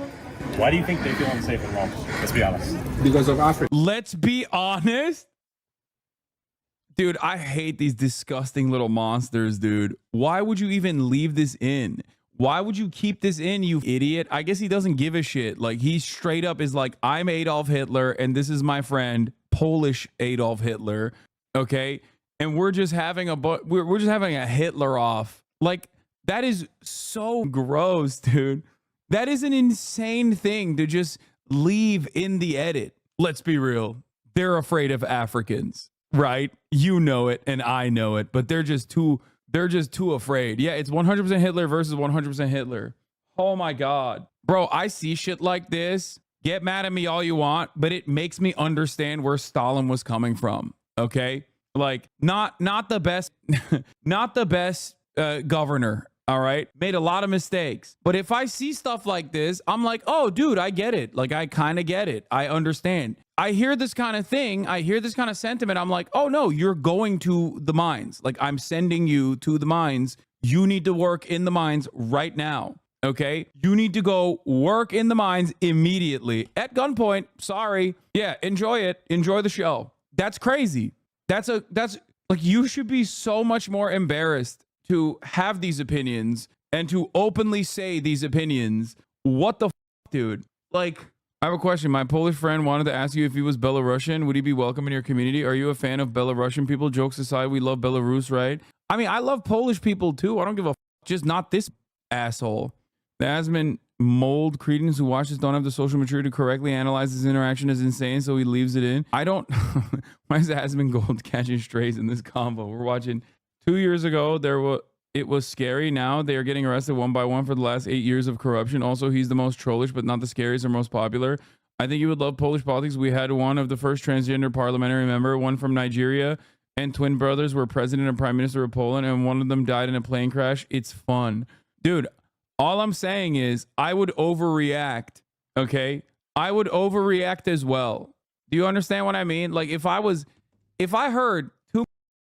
Speaker 2: Why do you think they feel unsafe in Rome? Let's be honest.
Speaker 12: Because of Africa.
Speaker 1: Let's be honest. Dude, I hate these disgusting little monsters, dude. Why would you even leave this in? Why would you keep this in, you idiot? I guess he doesn't give a shit. Like, he straight up is like, I'm Adolf Hitler, and this is my friend, Polish Adolf Hitler, okay? And we're just having we're just having a Hitler off. Like, that is so gross, dude. That is an insane thing to just leave in the edit. Let's be real. They're afraid of Africans, right? You know it, and I know it, but they're just too afraid. Yeah, it's 100% Hitler versus 100% Hitler. Oh my God. Bro, I see shit like this. Get mad at me all you want, but it makes me understand where Stalin was coming from. Okay? Like, not the best, not the best governor. All right. Made a lot of mistakes. But if I see stuff like this, I'm like, oh, dude, I get it. Like, I kind of get it. I understand. I hear this kind of thing. I hear this kind of sentiment. I'm like, oh no, you're going to the mines. Like, I'm sending you to the mines. You need to work in the mines right now. Okay. You need to go work in the mines immediately at gunpoint. Sorry. Yeah. Enjoy it. Enjoy the show. That's crazy. That's like, you should be so much more embarrassed to have these opinions and to openly say these opinions. What the dude? Like, I have a question. My Polish friend wanted to ask you if he was Belarusian. Would he be welcome in your community? Are you a fan of Belarusian people? Jokes aside, we love Belarus, right? I mean, I love Polish people too. I don't give a just not this asshole. The Asmondgold credence who watches don't have the social maturity to correctly analyze his interaction is insane, so he leaves it in. I don't. Why is Asmondgold catching strays in this combo? We're watching 2 years ago. It was scary. Now they are getting arrested one by one for the last 8 years of corruption. Also, he's the most trollish, but not the scariest or most popular. I think you would love Polish politics. We had one of the first transgender parliamentary member, one from Nigeria, and twin brothers were president and prime minister of Poland, and one of them died in a plane crash. It's fun. Dude, all I'm saying is I would overreact, okay? I would overreact as well. Do you understand what I mean? Like, if I heard two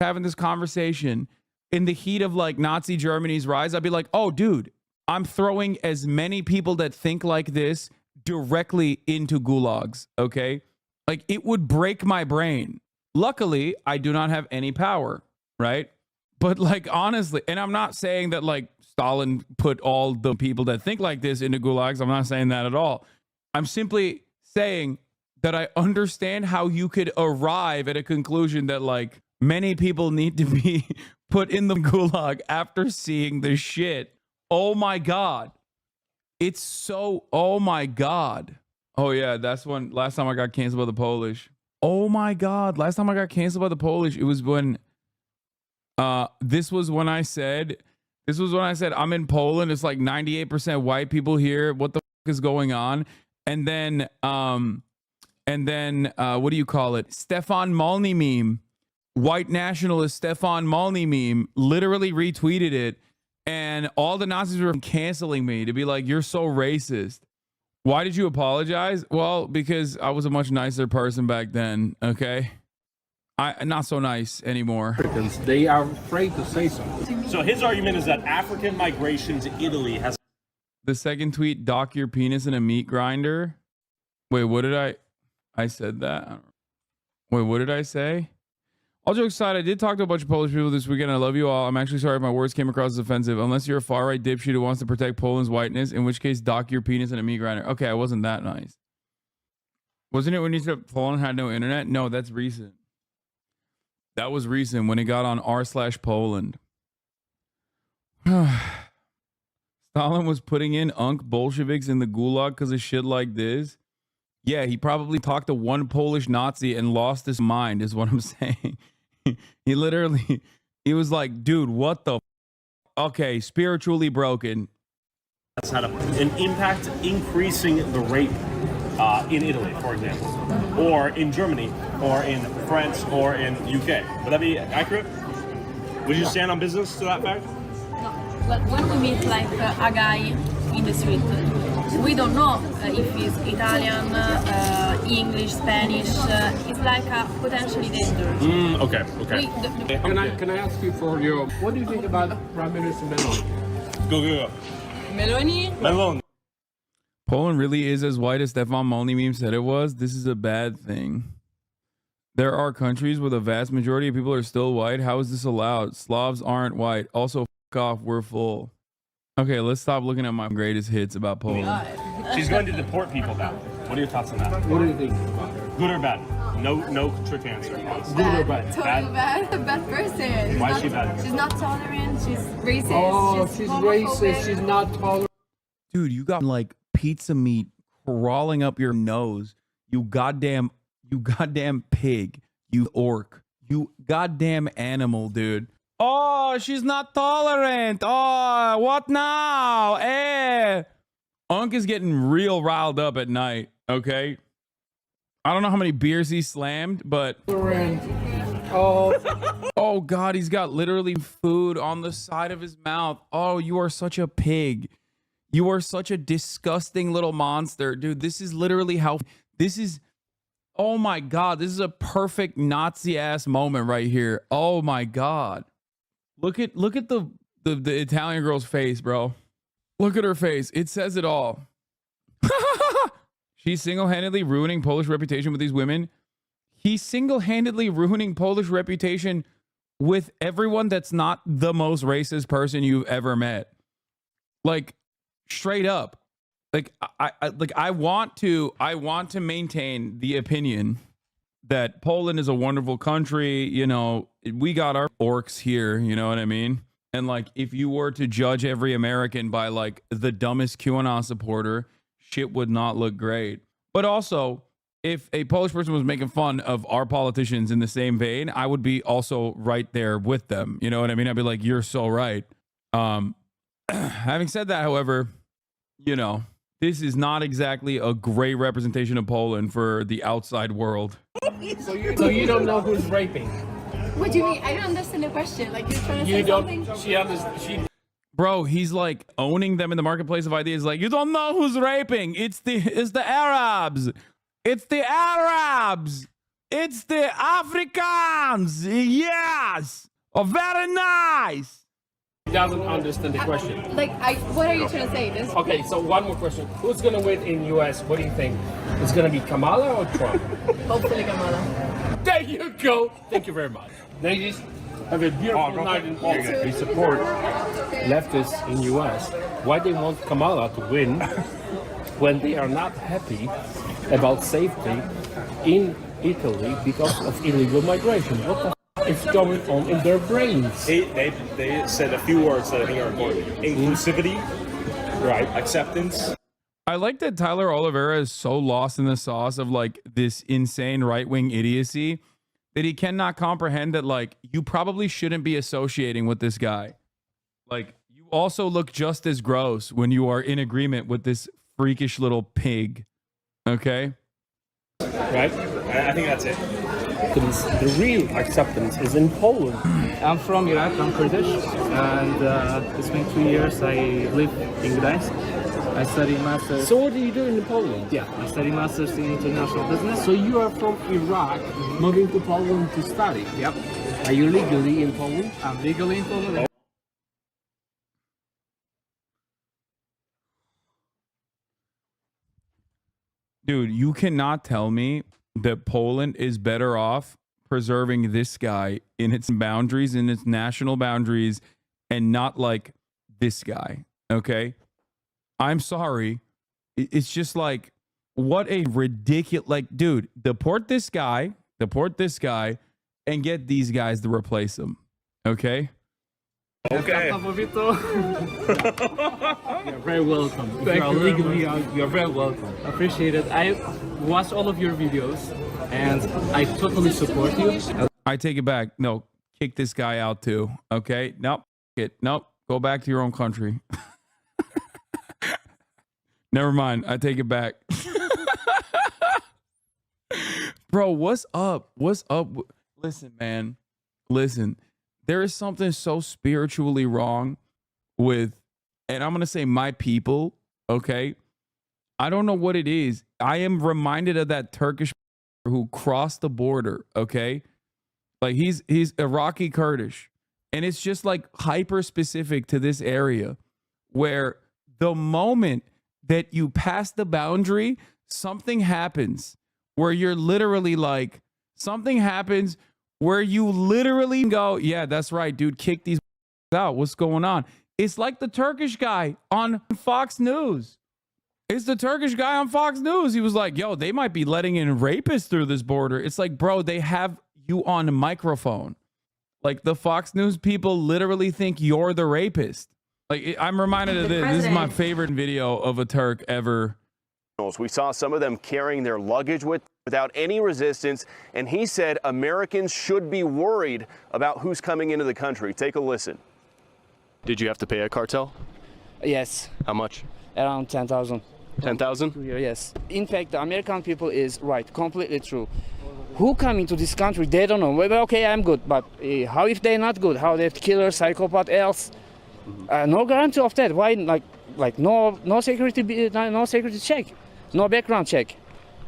Speaker 1: having this conversation in the heat of like Nazi Germany's rise, I'd be like, oh, dude, I'm throwing as many people that think like this directly into gulags, okay? Like, it would break my brain. Luckily, I do not have any power, right? But like, honestly, and I'm not saying that like Stalin put all the people that think like this into gulags. I'm not saying that at all. I'm simply saying that I understand how you could arrive at a conclusion that like many people need to be put in the gulag after seeing the shit. Oh my God. It's so, oh my God. Oh yeah, that's when last time I got canceled by the Polish. Oh my God. Last time I got canceled by the Polish, it was when this was when I said I'm in Poland. It's like 98% white people here. What the fuck is going on? And then what do you call it? Stefan Malny meme. White nationalist Stefan Malny meme literally retweeted it, and all the Nazis were canceling me to be like, you're so racist. Why did you apologize? Well, because I was a much nicer person back then, okay? I'm not so nice anymore.
Speaker 12: They are afraid to say something.
Speaker 2: So his argument is that African migration to Italy has...
Speaker 1: The second tweet, dock your penis in a meat grinder. Wait, what did I said that? Wait, what did I say? All jokes aside, I did talk to a bunch of Polish people this weekend. I love you all. I'm actually sorry if my words came across as offensive. Unless you're a far-right dipshit who wants to protect Poland's whiteness, in which case, dock your penis in a meat grinder. Okay, I wasn't that nice. Wasn't it when you said Poland had no internet? No, that's recent. That was recent when it got on r/Poland. Stalin was putting in Bolsheviks in the gulag because of shit like this. Yeah, he probably talked to one Polish Nazi and lost his mind, is what I'm saying. He was like, dude, what the okay, spiritually broken.
Speaker 2: That's had an impact increasing the rape in Italy, for example, or in Germany, or in France, or in UK. Would that be accurate? Would you stand on business to that fact?
Speaker 13: No. Well, when we meet like a guy in the street, we don't know if he's Italian, English, Spanish. It's like a potentially dangerous.
Speaker 2: Okay.
Speaker 12: Can I ask you for your... What do you think about Prime Minister Meloni?
Speaker 2: Go.
Speaker 13: Meloni?
Speaker 1: Poland really is as white as Stefan Malny meme said it was. This is a bad thing. There are countries where the vast majority of people are still white. How is this allowed? Slavs aren't white. Also, f off, we're full. Okay, let's stop looking at my greatest hits about Poland.
Speaker 2: She's going to deport people now. What are your thoughts on that?
Speaker 12: What do you think about her?
Speaker 2: Good or bad? No trick answer. Honestly.
Speaker 12: Good or bad?
Speaker 13: Totally bad. A bad person.
Speaker 2: Why is she bad?
Speaker 13: She's not tolerant. She's racist.
Speaker 12: Oh, she's racist. She's not tolerant.
Speaker 1: Dude, you got like pizza meat crawling up your nose. You goddamn pig. You orc. You goddamn animal, dude. Oh, she's not tolerant. Oh, what now? Unk is getting real riled up at night, okay? I don't know how many beers he slammed, but... Oh, God, he's got literally food on the side of his mouth. Oh, you are such a pig. You are such a disgusting little monster. Dude, this is literally how... This is Oh my God, this is a perfect Nazi ass moment right here. Oh my God. Look at the Italian girl's face, bro. Look at her face. It says it all. She's single-handedly ruining Polish reputation with these women. He's single-handedly ruining Polish reputation with everyone that's not the most racist person you've ever met. Like, straight up. Like, I want to maintain the opinion that Poland is a wonderful country. You know, we got our orcs here, you know what I mean? And like, if you were to judge every American by like the dumbest QAnon supporter, shit would not look great. But also, if a Polish person was making fun of our politicians in the same vein, I would be also right there with them. You know what I mean? I'd be like, you're so right. Having said that, however, you know, this is not exactly a great representation of Poland for the outside world.
Speaker 12: So you don't know who's raping?
Speaker 13: What do you mean? I don't understand the question. Like, you're trying to say something?
Speaker 1: Bro, he's like owning them in the marketplace of ideas. Like, you don't know who's raping. It's the Arabs. It's the Arabs. It's the Africans. Yes. Oh, very nice.
Speaker 12: He doesn't understand the question.
Speaker 13: What are you trying to say?
Speaker 12: Okay, so one more question. Who's going to win in U.S.? What do you think? It's going to be Kamala or Trump?
Speaker 13: Hopefully Kamala.
Speaker 12: There you go. Thank you very much. Ladies, have a beautiful night in Poland. We support leftists in U.S. Why they want Kamala to win when they are not happy about safety in Italy because of illegal migration? What the is going on in their brains?
Speaker 2: They said a few words that I think are important. Inclusivity, right? Acceptance.
Speaker 1: I like that Tyler Oliveira is so lost in the sauce of like this insane right-wing idiocy that he cannot comprehend that like you probably shouldn't be associating with this guy. Like, you also look just as gross when you are in agreement with this freakish little pig. Okay?
Speaker 12: Right? I think that's it. The real acceptance is in Poland.
Speaker 21: I'm from Iraq, I'm Kurdish, and it's been 2 years I live in Gdańsk. I study masters.
Speaker 12: So what are you doing in Poland?
Speaker 21: Yeah, I study masters in international business.
Speaker 12: So you are from Iraq, moving to Poland to study?
Speaker 21: Yep.
Speaker 12: Are you legally in Poland?
Speaker 21: I'm legally in Poland.
Speaker 1: Dude, you cannot tell me that Poland is better off preserving this guy in its boundaries, in its national boundaries, and not like this guy. Okay? I'm sorry. It's just like, what a ridiculous, like, dude, deport this guy, and get these guys to replace him. Okay?
Speaker 21: Okay. You're very welcome.
Speaker 12: Thank you legally,
Speaker 21: you're very welcome. Appreciate it. I watched all of your videos and I totally support you.
Speaker 1: I take it back. No, kick this guy out too. Okay? Nope. Nope. Go back to your own country. Never mind. I take it back. Bro, what's up? What's up? Listen, man. Listen. There is something so spiritually wrong with, and I'm going to say my people, okay? I don't know what it is. I am reminded of that Turkish who crossed the border, okay? Like he's Iraqi Kurdish. And it's just like hyper specific to this area where the moment that you pass the boundary, something happens where you're literally like, something happens where you literally go, yeah, that's right, dude, kick these out. What's going on? It's like the Turkish guy on Fox News. It's the Turkish guy on Fox News. He was like, yo, they might be letting in rapists through this border. It's like, bro, they have you on a microphone. Like the Fox News people literally think you're the rapist. Like, I'm reminded of this. This is my favorite video of a Turk ever.
Speaker 22: We saw some of them carrying their luggage without any resistance, and he said Americans should be worried about who's coming into the country. Take a listen. Did you have to pay a cartel?
Speaker 23: Yes.
Speaker 22: How much?
Speaker 23: Around 10,000.
Speaker 22: 10,000?
Speaker 23: Yes. In fact, the American people is right, completely true. Who come into this country, they don't know. Well, okay, I'm good, but how if they're not good? How they're killer, psychopath, else? No guarantee of that. Why, like no security check, no background check.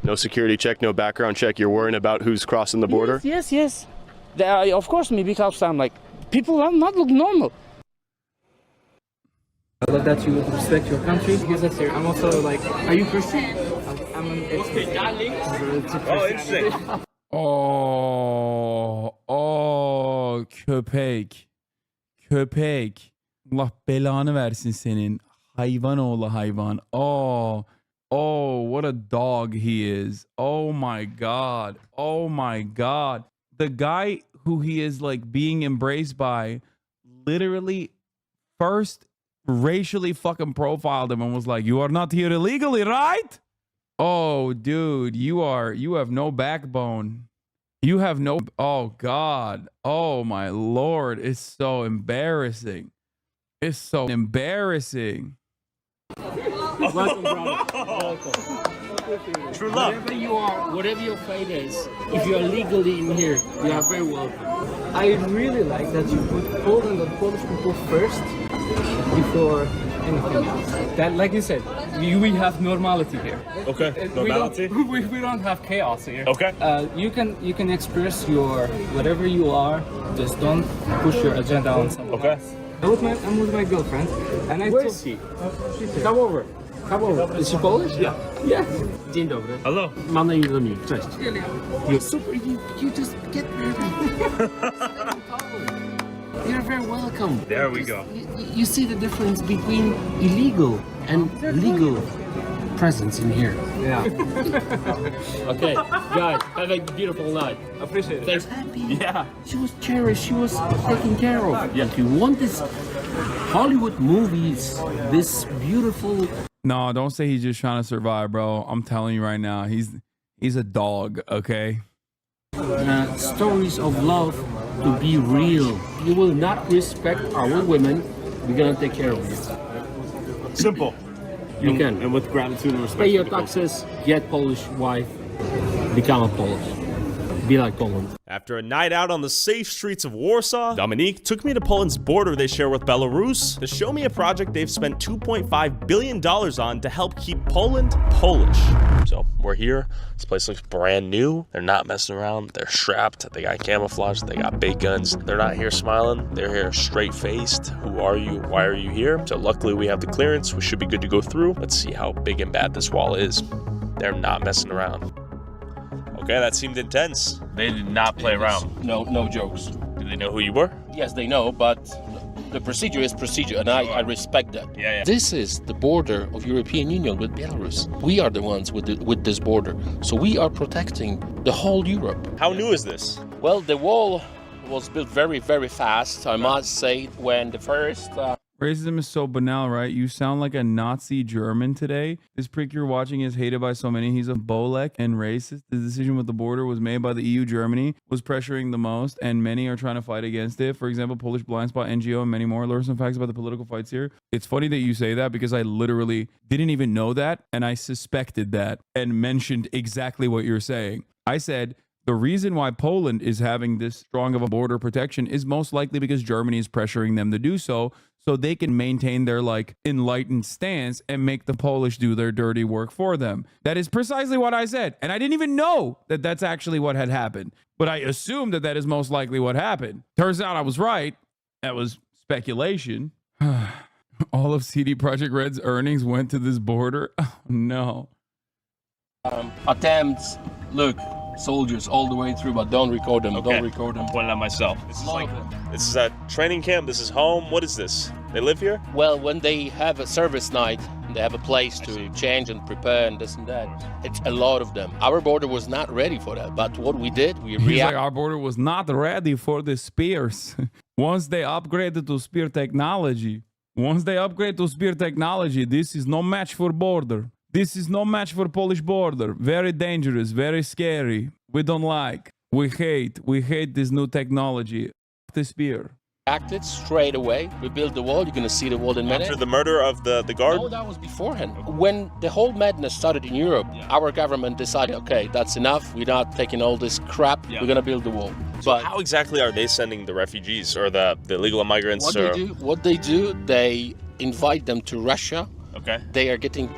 Speaker 22: No security check, no background check. You're worrying about who's crossing the border?
Speaker 23: Yes. Of course, me, because I'm like, people are not look normal.
Speaker 21: I love that you respect your country. Because I'm also like, are you Christian? I'm an
Speaker 22: interesting.
Speaker 1: Köpek. Köpek. Allah belanı versin senin. Hayvan oğlu hayvan. What a dog he is. Oh my God. The guy who he is like being embraced by literally first racially fucking profiled him and was like, you are not here illegally, right? Oh, dude, you have no backbone. You have no, oh God. Oh my Lord. It's so embarrassing. It's so embarrassing.
Speaker 12: Welcome, brother. Welcome.
Speaker 22: True love.
Speaker 12: Wherever you are, whatever your fate is, if you are legally in here, you are very welcome.
Speaker 21: I really like that you put Poland and Polish people first before anything else. That, like you said, we have normality here.
Speaker 22: Okay, normality.
Speaker 21: We don't have chaos here.
Speaker 22: Okay.
Speaker 21: You can express your whatever you are. Just don't push your agenda on someone.
Speaker 22: Okay.
Speaker 21: I'm with my girlfriend, and
Speaker 12: Where is she? Come over. Is she Polish?
Speaker 21: Yeah.
Speaker 12: Dzień dobry.
Speaker 22: Hello.
Speaker 12: Mam na imię Dominik. Cześć.
Speaker 21: You're super. You just get married.
Speaker 12: You're very welcome.
Speaker 22: There we go.
Speaker 12: You see the difference between illegal and legal presence in here.
Speaker 21: Yeah.
Speaker 12: Okay, guys, have a beautiful night.
Speaker 21: Appreciate it.
Speaker 12: Thanks. Happy.
Speaker 21: Yeah.
Speaker 12: She was cherished. She was taken care of. Yeah. You want this Hollywood movies, this beautiful.
Speaker 1: No, don't say he's just trying to survive, bro. I'm telling you right now, he's a dog, okay?
Speaker 12: Stories of love to be real. You will not respect our women. We're gonna take care of you.
Speaker 22: Simple.
Speaker 12: You can.
Speaker 22: And with gratitude and respect.
Speaker 12: Pay your taxes, get Polish wife, become a Polish. Be like Poland.
Speaker 2: After a night out on the safe streets of Warsaw, Dominique took me to Poland's border they share with Belarus to show me a project they've spent $2.5 billion on to help keep Poland Polish. So we're here. This place looks brand new. They're not messing around. They're strapped. They got camouflage. They got big guns. They're not here smiling. They're here straight-faced. Who are you? Why are you here? So luckily we have the clearance. We should be good to go through. Let's see how big and bad this wall is. They're not messing around. Okay, that seemed intense. They did not play around.
Speaker 12: No jokes.
Speaker 2: Do they know who you were?
Speaker 12: Yes, they know, but the procedure is procedure, and I respect that.
Speaker 2: Yeah.
Speaker 12: This is the border of European Union with Belarus. We are the ones with this border, so we are protecting the whole Europe.
Speaker 2: How new is this?
Speaker 12: Well, the wall was built very, very fast. I must say, when the first.
Speaker 1: Racism is so banal, right? You sound like a Nazi German today. This prick you're watching is hated by so many. He's a Bolek and racist. The decision with the border was made by the EU. Germany was pressuring the most, and many are trying to fight against it. For example, Polish Blind Spot, NGO, and many more. There are some facts about the political fights here. It's funny that you say that because I literally didn't even know that, and I suspected that and mentioned exactly what you're saying. I said, the reason why Poland is having this strong of a border protection is most likely because Germany is pressuring them to do so they can maintain their like enlightened stance and make the Polish do their dirty work for them. That is precisely what I said. And I didn't even know that that's actually what had happened. But I assumed that that is most likely what happened. Turns out I was right. That was speculation. All of CD Projekt Red's earnings went to this border. Oh, no.
Speaker 12: Attempts. Look. Soldiers all the way through, but don't record them.
Speaker 2: Okay.
Speaker 12: Don't record them.
Speaker 2: Point it out myself. This is a training camp. This is home. What is this? They live here?
Speaker 12: Well, when they have a service night, they have a place to change and prepare and this and that. It's a lot of them. Our border was not ready for that, but what we did, we reacted.
Speaker 1: Our border was not ready for the spears. Once they upgraded to spear technology, this is no match for border. This is no match for Polish border. Very dangerous, very scary. We don't like. We hate this new technology. The spear.
Speaker 12: Acted straight away. We built the wall. You're going to see the wall in a minute.
Speaker 2: After the murder of the guard?
Speaker 12: No, that was beforehand. When the whole madness started in Europe, our government decided, okay, that's enough. We're not taking all this crap. We're going to build the wall.
Speaker 2: So but how exactly are they sending the refugees or the illegal immigrants?
Speaker 12: What they do, they invite them to Russia
Speaker 2: Okay.
Speaker 12: They are getting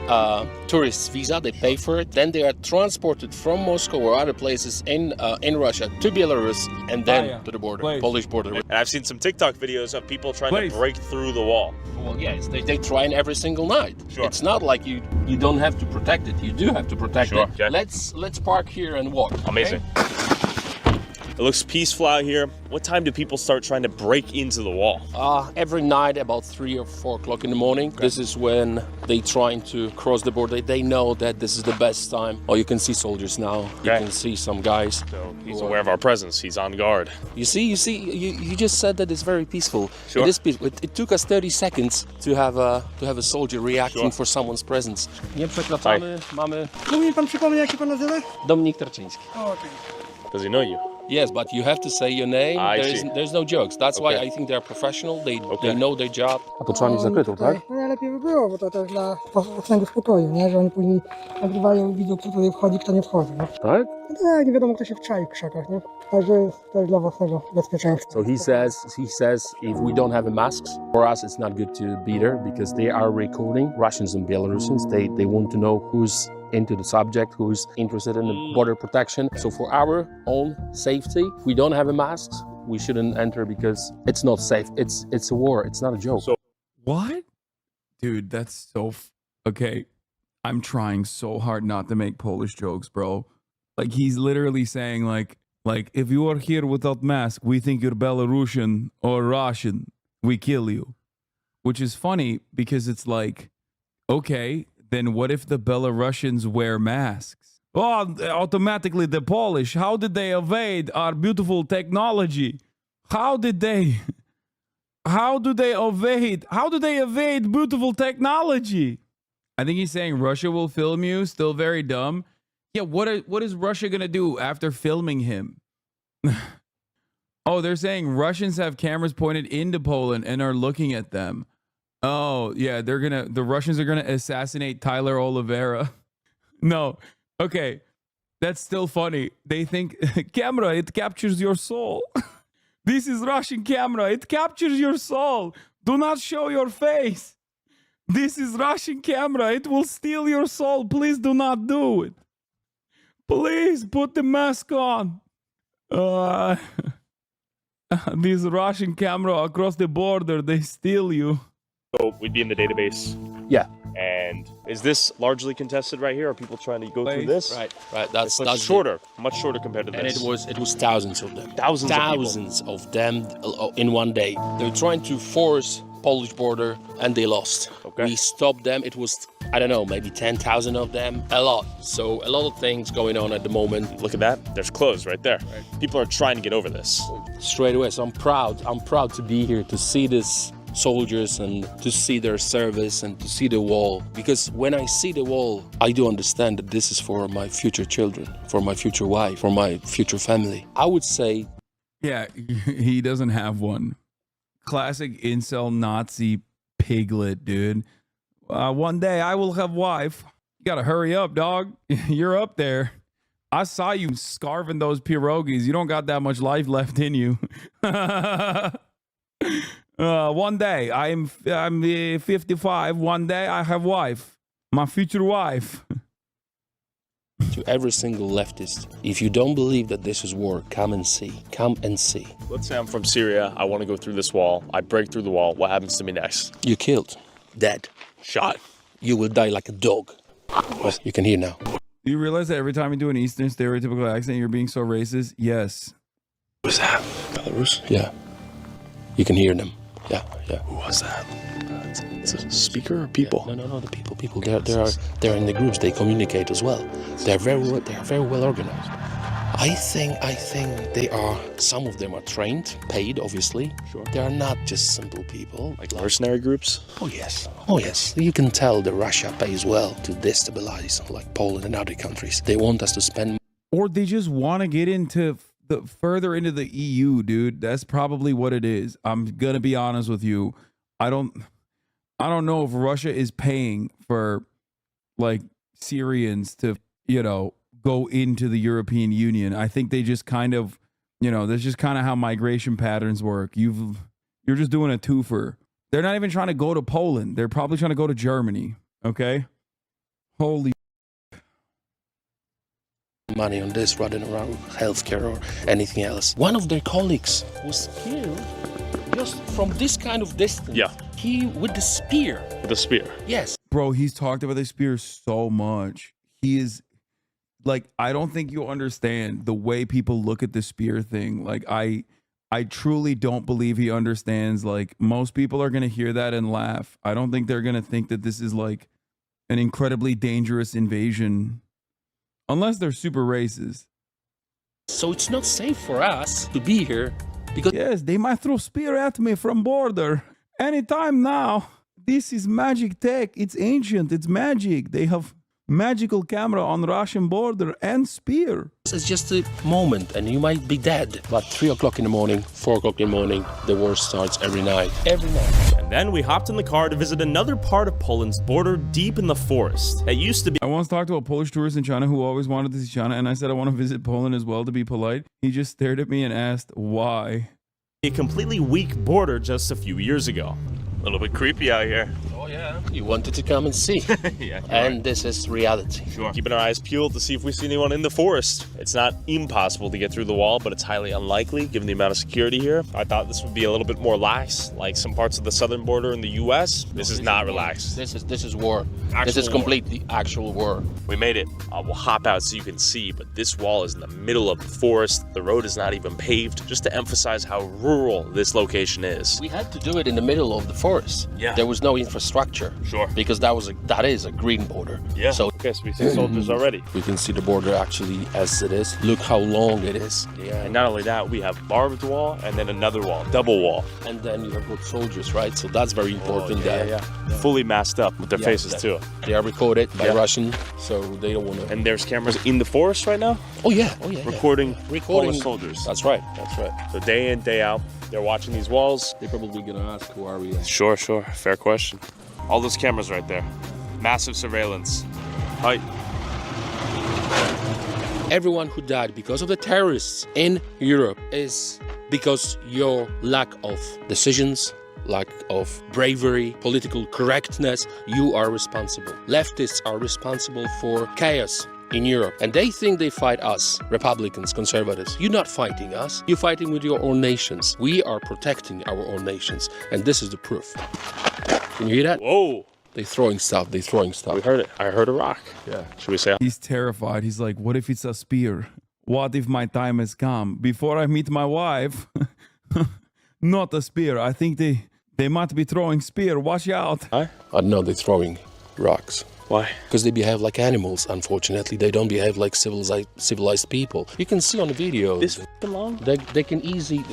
Speaker 12: tourist visa. They pay for it. Then they are transported from Moscow or other places in Russia to Belarus and then to the border, Polish border.
Speaker 2: And I've seen some TikTok videos of people trying to break through the wall.
Speaker 12: Well, yes, they try it every single night.
Speaker 2: Sure.
Speaker 12: It's not like you don't have to protect it. You do have to protect it.
Speaker 2: Okay.
Speaker 12: Let's park here and walk.
Speaker 2: Amazing.
Speaker 12: Okay?
Speaker 2: It looks peaceful out here. What time do people start trying to break into the wall?
Speaker 12: Every night about 3 or 4 o'clock in the morning. Okay. This is when they trying to cross the border. They know that this is the best time. Oh, you can see soldiers now. Okay. You can see some guys.
Speaker 2: So he's aware of our presence. He's on guard.
Speaker 12: You just said that it's very peaceful.
Speaker 2: Sure.
Speaker 12: It is peaceful. It took us 30 seconds to have a soldier reacting for someone's presence. Nie przekraczamy, mamy...
Speaker 21: Mógł mi pan przypomnieć, jak się pan nazywa?
Speaker 12: Dominik Tarczyński.
Speaker 21: Okay.
Speaker 2: Does he know you?
Speaker 12: Yes, but you have to say your name. There's no jokes. That's why I think they're professional. They know their job. A to trzeba mieć zakrytą, tak?
Speaker 21: No najlepiej by było, bo to też dla własnego spokoju, nie? Że oni później nagrywają i widzą, kto tutaj wchodzi, kto nie wchodzi. Nie?
Speaker 12: Tak?
Speaker 21: No tak, nie wiadomo, kto się wczai w krzakach, nie? Także jest też dla własnego bezpieczeństwa.
Speaker 12: So he says if we don't have masks, for us it's not good to be there because they are recording Russians and Belarusians. They want to know who's into the subject, who's interested in the border protection. So for our own safety, if we don't have a mask, we shouldn't enter because it's not safe. It's a war. It's not a joke.
Speaker 1: So what? Dude, that's so okay. I'm trying so hard not to make Polish jokes, bro. Like he's literally saying like if you are here without mask, we think you're Belarusian or Russian. We kill you. Which is funny because it's like, okay, then what if the Belarusians wear masks? Oh, automatically the Polish. How did they evade our beautiful technology? How do they evade beautiful technology? I think he's saying Russia will film you. Still very dumb. Yeah, what is Russia gonna do after filming him? Oh, they're saying Russians have cameras pointed into Poland and are looking at them. Oh, yeah, the Russians are gonna assassinate Tyler Oliveira. No, okay, that's still funny. They think, camera, it captures your soul. This is Russian camera, it captures your soul. Do not show your face. This is Russian camera, it will steal your soul. Please do not do it. Please put the mask on. This Russian camera across the border, they steal you.
Speaker 2: So we'd be in the database.
Speaker 12: Yeah.
Speaker 2: And is this largely contested right here? Are people trying to go through this?
Speaker 12: Right. That's
Speaker 2: shorter, much shorter compared to this.
Speaker 12: And it was thousands of them.
Speaker 2: Thousands
Speaker 12: of them in one day. They're trying to force Polish border and they lost.
Speaker 2: Okay.
Speaker 12: We stopped them. It was, I don't know, maybe 10,000 of them. A lot. So a lot of things going on at the moment.
Speaker 2: Look at that. There's clothes right there. Right. People are trying to get over this.
Speaker 12: Straight away. So I'm proud to be here to see this soldiers and to see their service and to see the wall, because when I see the wall I do understand that this is for my future children, for my future wife, for my future family. I would say,
Speaker 1: yeah, he doesn't have one. Classic incel Nazi piglet, dude. One day I will have wife. You gotta hurry up, dog. You're up there. I saw you scarving those pierogies. You don't got that much life left in you. One day I'm 55. One day I have wife, my future wife.
Speaker 12: To every single leftist, if you don't believe that this is war, come and see. Come and see.
Speaker 2: Let's say I'm from Syria. I want to go through this wall. I break through the wall. What happens to me next?
Speaker 12: You're killed, dead,
Speaker 2: shot.
Speaker 12: You will die like a dog. You can hear now.
Speaker 1: Do you realize that every time you do an Eastern stereotypical accent, you're being so racist? Yes.
Speaker 12: What's that? Belarus? Yeah. You can hear them. Yeah.
Speaker 2: Who was that? It's a speaker or people?
Speaker 12: Yeah. No, the people. They're in the groups. They communicate as well. They are very well organized. I think they are. Some of them are trained, paid, obviously.
Speaker 2: Sure.
Speaker 12: They are not just simple people.
Speaker 2: Like mercenary groups?
Speaker 12: Oh yes. You can tell that Russia pays well to destabilize, like Poland and other countries. They want us to spend.
Speaker 1: Or they just want to get into further into the EU, dude. That's probably what it is. I'm gonna be honest with you. I don't know if Russia is paying for like Syrians to, go into the European Union. I think they just kind of, that's just kind of how migration patterns work. You're just doing a twofer. They're not even trying to go to Poland. They're probably trying to go to Germany. Okay? Holy
Speaker 12: money on this rather than around healthcare or anything else. One of their colleagues was killed just from this kind of distance.
Speaker 2: Yeah.
Speaker 12: He with the spear.
Speaker 2: With a spear.
Speaker 12: Yes.
Speaker 1: bro, he's talked about the spear so much. He is like, I don't think you understand the way people look at the spear thing. Like, I truly don't believe he understands. Like, most people are gonna hear that and laugh. I don't think they're gonna think that this is like an incredibly dangerous invasion, unless they're super racist.
Speaker 12: So it's not safe for us to be here because
Speaker 1: yes, they might throw spear at me from border anytime now. This is magic tech. It's ancient. It's magic. They have magical camera on Russian border and spear.
Speaker 12: it's just a moment and you might be dead. But 3 o'clock in the morning, 4 o'clock in the morning, the war starts every night. Every night.
Speaker 2: And then we hopped in the car to visit another part of Poland's border deep in the forest. It used to be.
Speaker 1: I once talked to a Polish tourist in China who always wanted to see China, and I said I want to visit Poland as well to be polite. He just stared at me and asked why.
Speaker 2: A completely weak border just a few years ago. A little bit creepy out here.
Speaker 12: Oh yeah. You wanted to come and see.
Speaker 2: Yeah,
Speaker 12: and this is reality.
Speaker 2: Sure. Keeping our eyes peeled to see if we see anyone in the forest. It's not impossible to get through the wall, but it's highly unlikely given the amount of security here. I thought this would be a little bit more lax, like some parts of the southern border in the U.S. This is not relaxed.
Speaker 12: This is war. This is
Speaker 2: war.
Speaker 12: completely actual war.
Speaker 2: We made it. We'll hop out so you can see, but this wall is in the middle of the forest. The road is not even paved, just to emphasize how rural this location is.
Speaker 12: We had to do it in the middle of the forest.
Speaker 2: Yeah.
Speaker 12: There was no infrastructure.
Speaker 2: Sure.
Speaker 12: Because that is a green border.
Speaker 2: Yeah.
Speaker 12: So
Speaker 2: okay, so we see soldiers already.
Speaker 12: We can see the border actually as it is. Look how long it is.
Speaker 2: Yeah. And not only that, we have barbed wall and then another wall, double wall.
Speaker 12: And then you have good soldiers, right? So that's very important.
Speaker 2: Yeah. Fully masked up with their faces too.
Speaker 12: They are recorded by Russian, so they don't want to.
Speaker 2: And there's cameras in the forest right now?
Speaker 12: Oh yeah.
Speaker 2: Recording Polish soldiers.
Speaker 12: That's right.
Speaker 2: So day in, day out, they're watching these walls.
Speaker 12: They're probably gonna ask, who are we?
Speaker 2: Sure. Fair question. All those cameras right there. Massive surveillance. Hi.
Speaker 12: Everyone who died because of the terrorists in Europe is because your lack of decisions, lack of bravery, political correctness. You are responsible. Leftists are responsible for chaos in Europe, and they think they fight us, Republicans, conservatives. You're not fighting us. You're fighting with your own nations. We are protecting our own nations, and this is the proof. Can you hear that?
Speaker 2: Whoa.
Speaker 12: They're throwing stuff. We
Speaker 2: heard it. I heard a rock.
Speaker 12: Yeah.
Speaker 2: Should we say?
Speaker 1: He's terrified. He's like, what if it's a spear? What if my time has come? Before I meet my wife, not a spear. I think they might be throwing spear. Watch out.
Speaker 12: I don't know. They're throwing rocks.
Speaker 2: Why?
Speaker 12: Because they behave like animals, unfortunately. They don't behave like civilized people. You can see on the video.
Speaker 2: This long?
Speaker 12: They can easily,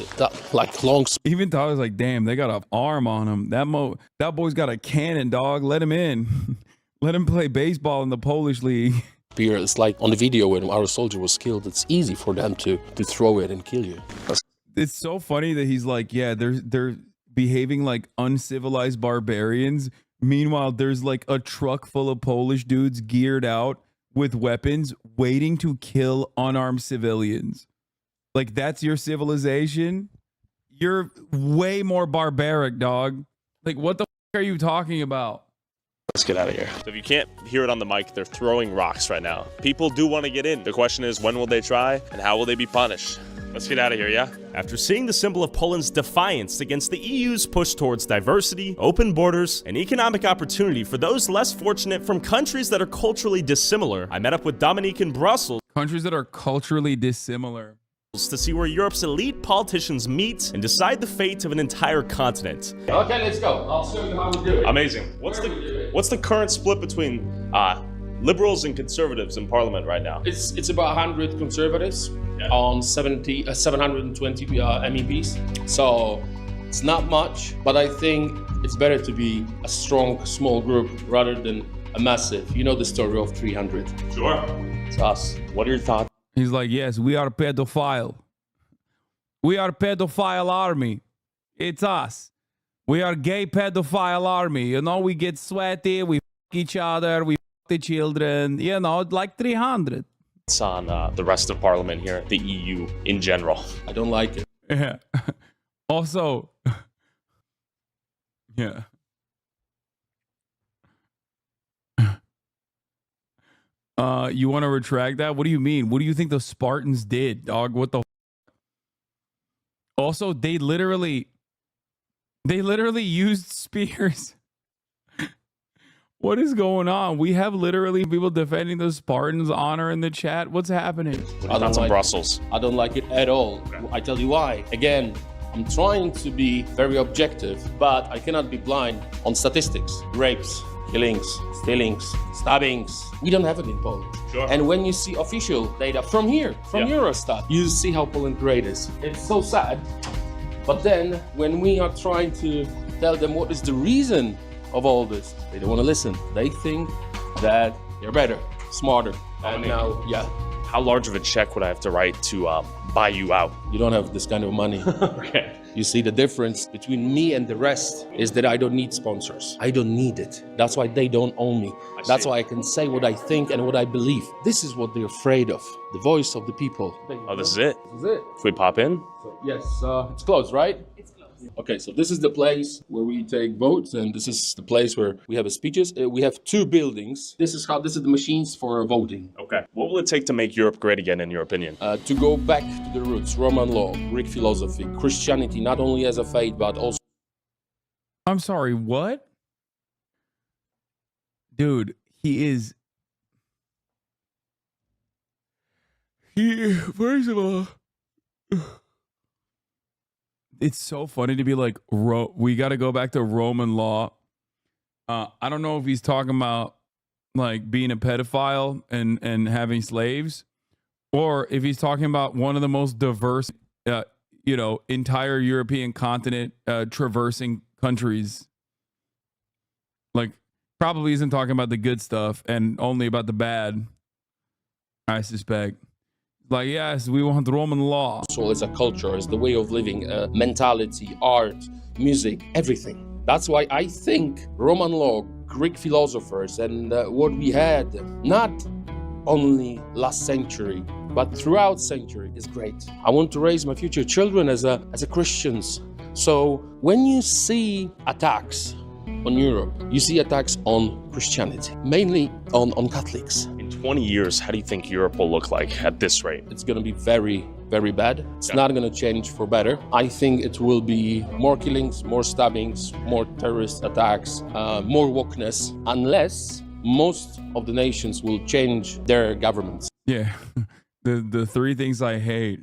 Speaker 12: like long...
Speaker 1: Even Tyler's like, damn, they got an arm on him. That boy's got a cannon, dog. Let him in. Let him play baseball in the Polish league.
Speaker 12: It's like on the video when our soldier was killed, it's easy for them to throw it and kill you.
Speaker 1: It's so funny that he's like, yeah, they're behaving like uncivilized barbarians. Meanwhile, there's like a truck full of Polish dudes geared out with weapons waiting to kill unarmed civilians. Like, that's your civilization? You're way more barbaric, dog. Like, what the f are you talking about?
Speaker 2: Let's get out of here. So if you can't hear it on the mic, they're throwing rocks right now. People do want to get in. The question is, when will they try and how will they be punished? Let's get out of here, yeah? After seeing the symbol of Poland's defiance against the EU's push towards diversity, open borders, and economic opportunity for those less fortunate from countries that are culturally dissimilar, I met up with Dominique in Brussels.
Speaker 1: Countries that are culturally dissimilar.
Speaker 2: To see where Europe's elite politicians meet and decide the fate of an entire continent.
Speaker 12: Okay, let's go. I'll show you how we do it.
Speaker 2: Amazing. What's the current split between liberals and conservatives in parliament right now?
Speaker 12: It's about 100 conservatives on 720 MEPs. So it's not much, but I think it's better to be a strong, small group rather than a massive. You know the story of 300.
Speaker 2: Sure.
Speaker 12: It's us.
Speaker 2: What are your thoughts?
Speaker 1: He's like, yes, we are pedophile. We are pedophile army. It's us. We are gay pedophile army. You know, we get sweaty, we f each other, we f the children, you know, like 300.
Speaker 2: It's on the rest of parliament here, the EU in general.
Speaker 12: I don't like it.
Speaker 1: Yeah. Also, yeah. You want to retract that? What do you mean? What do you think the Spartans did, dog? What the? Also, they literally used spears. What is going on? We have literally people defending the Spartans' honor in the chat. What's happening?
Speaker 12: That's in Brussels. I don't like it at all. I tell you why. Again, I'm trying to be very objective, but I cannot be blind on statistics. Rapes, killings, stealings, stabbings. We don't have it in Poland.
Speaker 2: Sure.
Speaker 12: And when you see official data from here, from Eurostat, you see how Poland great is. It's so sad. But then when we are trying to tell them what is the reason of all this, they don't want to listen. They think that they're better, smarter. And now,
Speaker 2: How large of a check would I have to write to buy you out?
Speaker 12: You don't have this kind of money.
Speaker 2: Okay.
Speaker 12: You see, the difference between me and the rest is that I don't need sponsors. I don't need it. That's why they don't own me. That's why I can say what I think and what I believe. This is what they're afraid of. The voice of the people.
Speaker 2: Oh, this is it?
Speaker 12: This is it.
Speaker 2: If we pop in?
Speaker 12: Yes, it's closed, right? It's closed. Okay, so this is the place where we take votes, and this is the place where we have speeches. We have two buildings. This is the machines for voting.
Speaker 2: Okay. What will it take to make Europe great again, in your opinion?
Speaker 12: To go back to the roots, Roman law, Greek philosophy, Christianity, not only as a faith, but also...
Speaker 1: I'm sorry, what? Dude, first of all, it's so funny to be like, we got to go back to Roman law. I don't know if he's talking about like being a pedophile and having slaves, or if he's talking about one of the most diverse, entire European continent traversing countries. Like, probably isn't talking about the good stuff and only about the bad, I suspect. Like, yes, we want Roman law.
Speaker 12: So as a culture, as the way of living, mentality, art, music, everything. That's why I think Roman law, Greek philosophers, and what we had, not only last century, but throughout century, is great. I want to raise my future children as a Christians. So when you see attacks on Europe, you see attacks on Christianity, mainly on Catholics.
Speaker 2: In 20 years, how do you think Europe will look like at this rate?
Speaker 12: It's going to be very, very bad. It's not going to change for better. I think it will be more killings, more stabbings, more terrorist attacks, more wokeness, unless most of the nations will change their governments.
Speaker 1: Yeah, the three things I hate: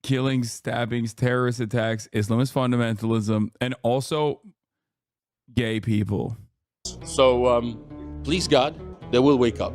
Speaker 1: killings, stabbings, terrorist attacks, Islamist fundamentalism, and also gay people.
Speaker 12: So please God, they will wake up.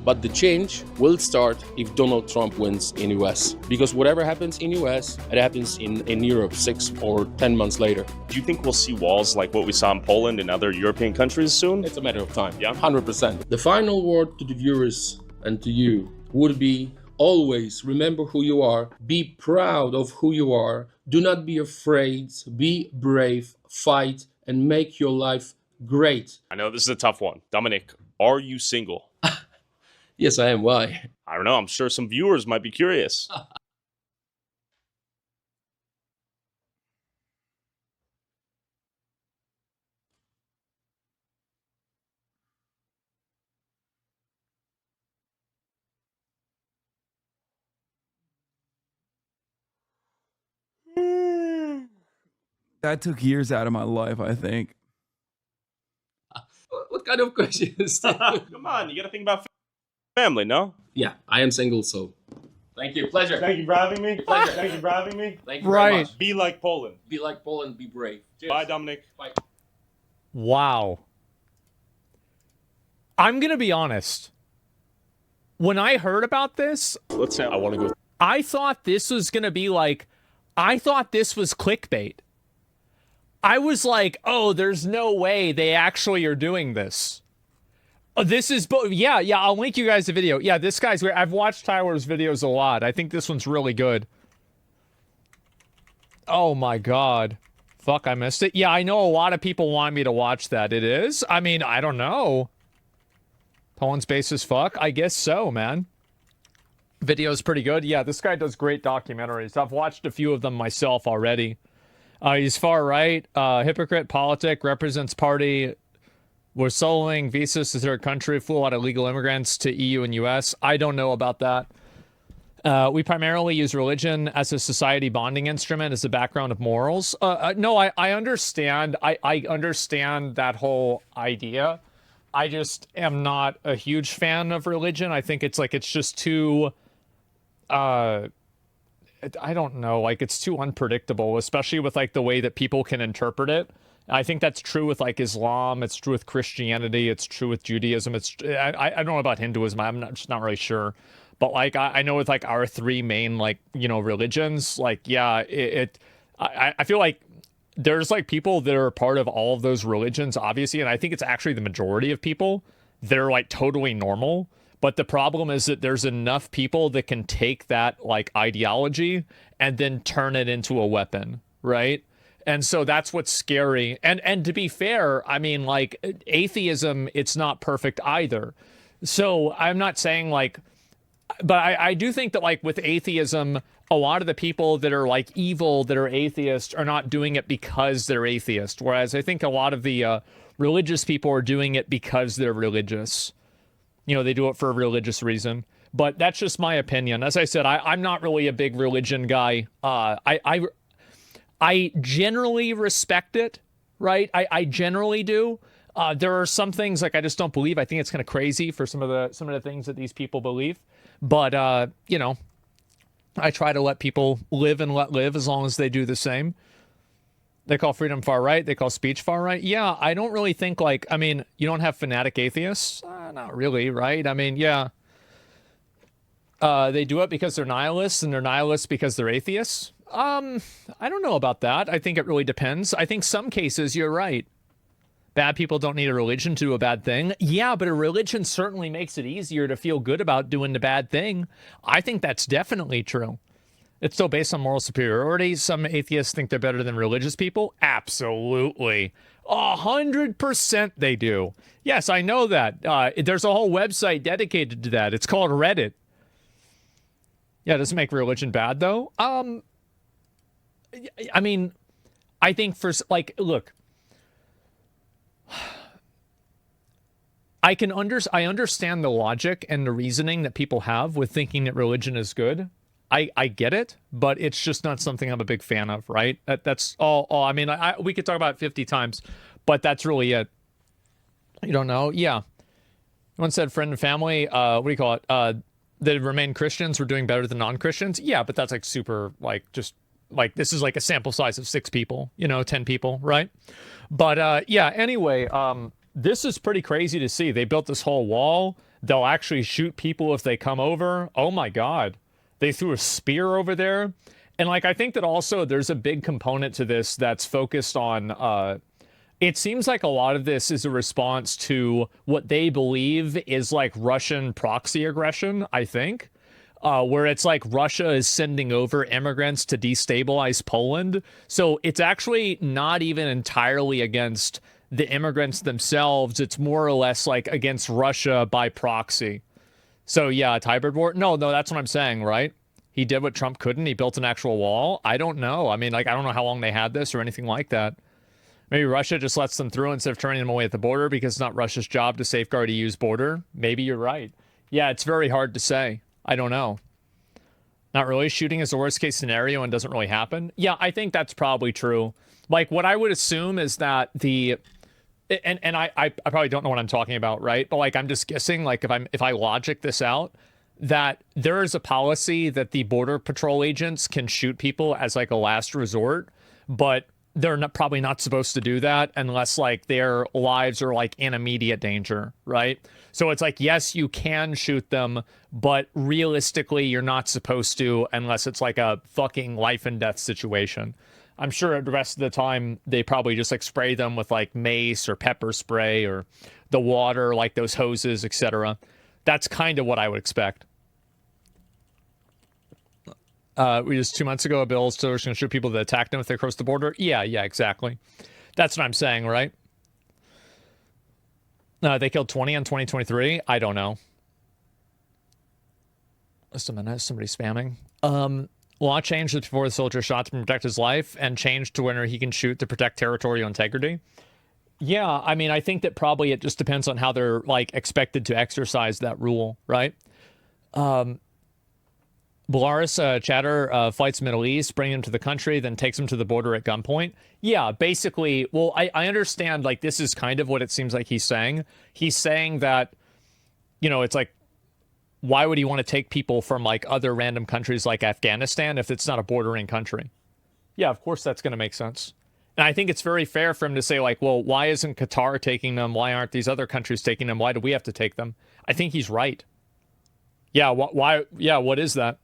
Speaker 12: But the change will start if Donald Trump wins in US. Because whatever happens in US, it happens in Europe 6 or 10 months later.
Speaker 2: Do you think we'll see walls like what we saw in Poland and other European countries soon?
Speaker 12: It's a matter of time, 100%. The final word to the viewers and to you would be, always remember who you are, be proud of who you are, do not be afraid, be brave, fight, and make your life great.
Speaker 2: I know this is a tough one. Dominic, are you single?
Speaker 12: Yes, I am. Why?
Speaker 2: I don't know. I'm sure some viewers might be curious.
Speaker 1: That took years out of my life, I think.
Speaker 12: What kind of question is that?
Speaker 2: Come on, you got to think about family, no?
Speaker 12: Yeah, I am single, so. Thank you. Pleasure.
Speaker 2: Thank you for having me.
Speaker 12: Pleasure.
Speaker 2: Thank you for having me.
Speaker 12: Thank you very much.
Speaker 2: Be like Poland.
Speaker 12: Be like Poland, be brave. Cheers.
Speaker 2: Bye, Dominic.
Speaker 12: Bye.
Speaker 11: Wow. I'm going to be honest. When I heard about this,
Speaker 2: let's say I want to go.
Speaker 11: I thought this was going to be like, I thought this was clickbait. I was like, oh, there's no way they actually are doing this. This is, yeah, I'll link you guys the video. Yeah, this guy's weird. I've watched Tyler's videos a lot. I think this one's really good. Oh my God. Fuck, I missed it. Yeah, I know a lot of people want me to watch that. It is? I mean, I don't know. Poland's base as fuck? I guess so, man. Video's pretty good. Yeah, this guy does great documentaries. I've watched a few of them myself already. He's far right, hypocrite, politic, represents party We're soloing visas to third country, flew a lot of illegal immigrants to EU and US. I don't know about that. We primarily use religion as a society bonding instrument, as the background of morals. No, I understand. I understand that whole idea. I just am not a huge fan of religion. I think it's just too, I don't know, like it's too unpredictable, especially with like the way that people can interpret it. I think that's true with like Islam. It's true with Christianity. It's true with Judaism. I don't know about Hinduism. I'm just not really sure. But like I know with like our three main like religions, like yeah, I feel like there's like people that are part of all of those religions, obviously, and I think it's actually the majority of people that are like totally normal. But the problem is that there's enough people that can take that like ideology and then turn it into a weapon, right? And so that's what's scary. And to be fair, I mean, like atheism, it's not perfect either. So I'm not saying like, but I do think that like with atheism, a lot of the people that are like evil, that are atheists, are not doing it because they're atheist. Whereas I think a lot of the religious people are doing it because they're religious. You know, they do it for a religious reason. But that's just my opinion. As I said, I'm not really a big religion guy. I generally respect it, right? I generally do. There are some things like I just don't believe. I think it's kind of crazy for some of the things that these people believe. But you know, I try to let people live and let live as long as they do the same. They call freedom far right. They call speech far right. Yeah, I don't really think like, I mean, you don't have fanatic atheists. Not really, right? I mean, yeah. They do it because they're nihilists, and they're nihilists because they're atheists. I don't know about that. I think it really depends. I think some cases you're right. Bad people don't need a religion to do a bad thing. Yeah, but a religion certainly makes it easier to feel good about doing the bad thing. I think that's definitely true. It's still based on moral superiority. Some atheists think they're better than religious people. Absolutely. 100% they do. Yes, I know that. There's a whole website dedicated to that. It's called Reddit. Yeah, it doesn't make religion bad, though. I mean, I think for, like, look. I understand the logic and the reasoning that people have with thinking that religion is good. I get it, but it's just not something I'm a big fan of, right? That's all. I mean, we could talk about it 50 times, but that's really it. You don't know? Yeah. One said friend and family, what do you call it? That remain Christians were doing better than non-Christians. Yeah, but that's like super, like, just like, this is like a sample size of 6 people, 10 people, right? But yeah, anyway, this is pretty crazy to see. They built this whole wall. They'll actually shoot people if they come over. Oh my God. They threw a spear over there. And like, I think that also there's a big component to this that's focused on, it seems like a lot of this is a response to what they believe is like Russian proxy aggression, I think. Where it's like Russia is sending over immigrants to destabilize Poland. So it's actually not even entirely against the immigrants themselves. It's more or less like against Russia by proxy. So yeah, it's hybrid war. No, that's what I'm saying, right? He did what Trump couldn't. He built an actual wall. I don't know. I mean, like, I don't know how long they had this or anything like that. Maybe Russia just lets them through instead of turning them away at the border because it's not Russia's job to safeguard EU's border. Maybe you're right. Yeah, it's very hard to say. I don't know. Not really. Shooting is the worst case scenario and doesn't really happen. Yeah, I think that's probably true. Like, what I would assume is that and I probably don't know what I'm talking about, right? But like, I'm just guessing, like, if I logic this out, that there is a policy that the border patrol agents can shoot people as like a last resort, but they're probably not supposed to do that unless like their lives are like in immediate danger, right? So it's like, yes, you can shoot them, but realistically, you're not supposed to unless it's like a fucking life and death situation. I'm sure the rest of the time they probably just like spray them with like mace or pepper spray or the water, like those hoses, etc. That's kind of what I would expect. We just 2 months ago, a bill still was going to shoot people that attacked them if they crossed the border. Yeah, exactly. That's what I'm saying, right? They killed 20 in 2023. I don't know. Just a minute. Somebody's spamming. Law changed before the soldier shot to protect his life and changed to when he can shoot to protect territorial integrity. Yeah, I mean, I think that probably it just depends on how they're like expected to exercise that rule, right? Belarus chatter fights Middle East, bring him to the country, then takes him to the border at gunpoint. Yeah, basically, well, I understand, like, this is kind of what it seems like he's saying. He's saying that, you know, it's like, why would he want to take people from, like, other random countries like Afghanistan if it's not a bordering country? Yeah, of course that's going to make sense. And I think it's very fair for him to say, like, well, why isn't Qatar taking them? Why aren't these other countries taking them? Why do we have to take them? I think he's right. Yeah, why? Yeah, what is that?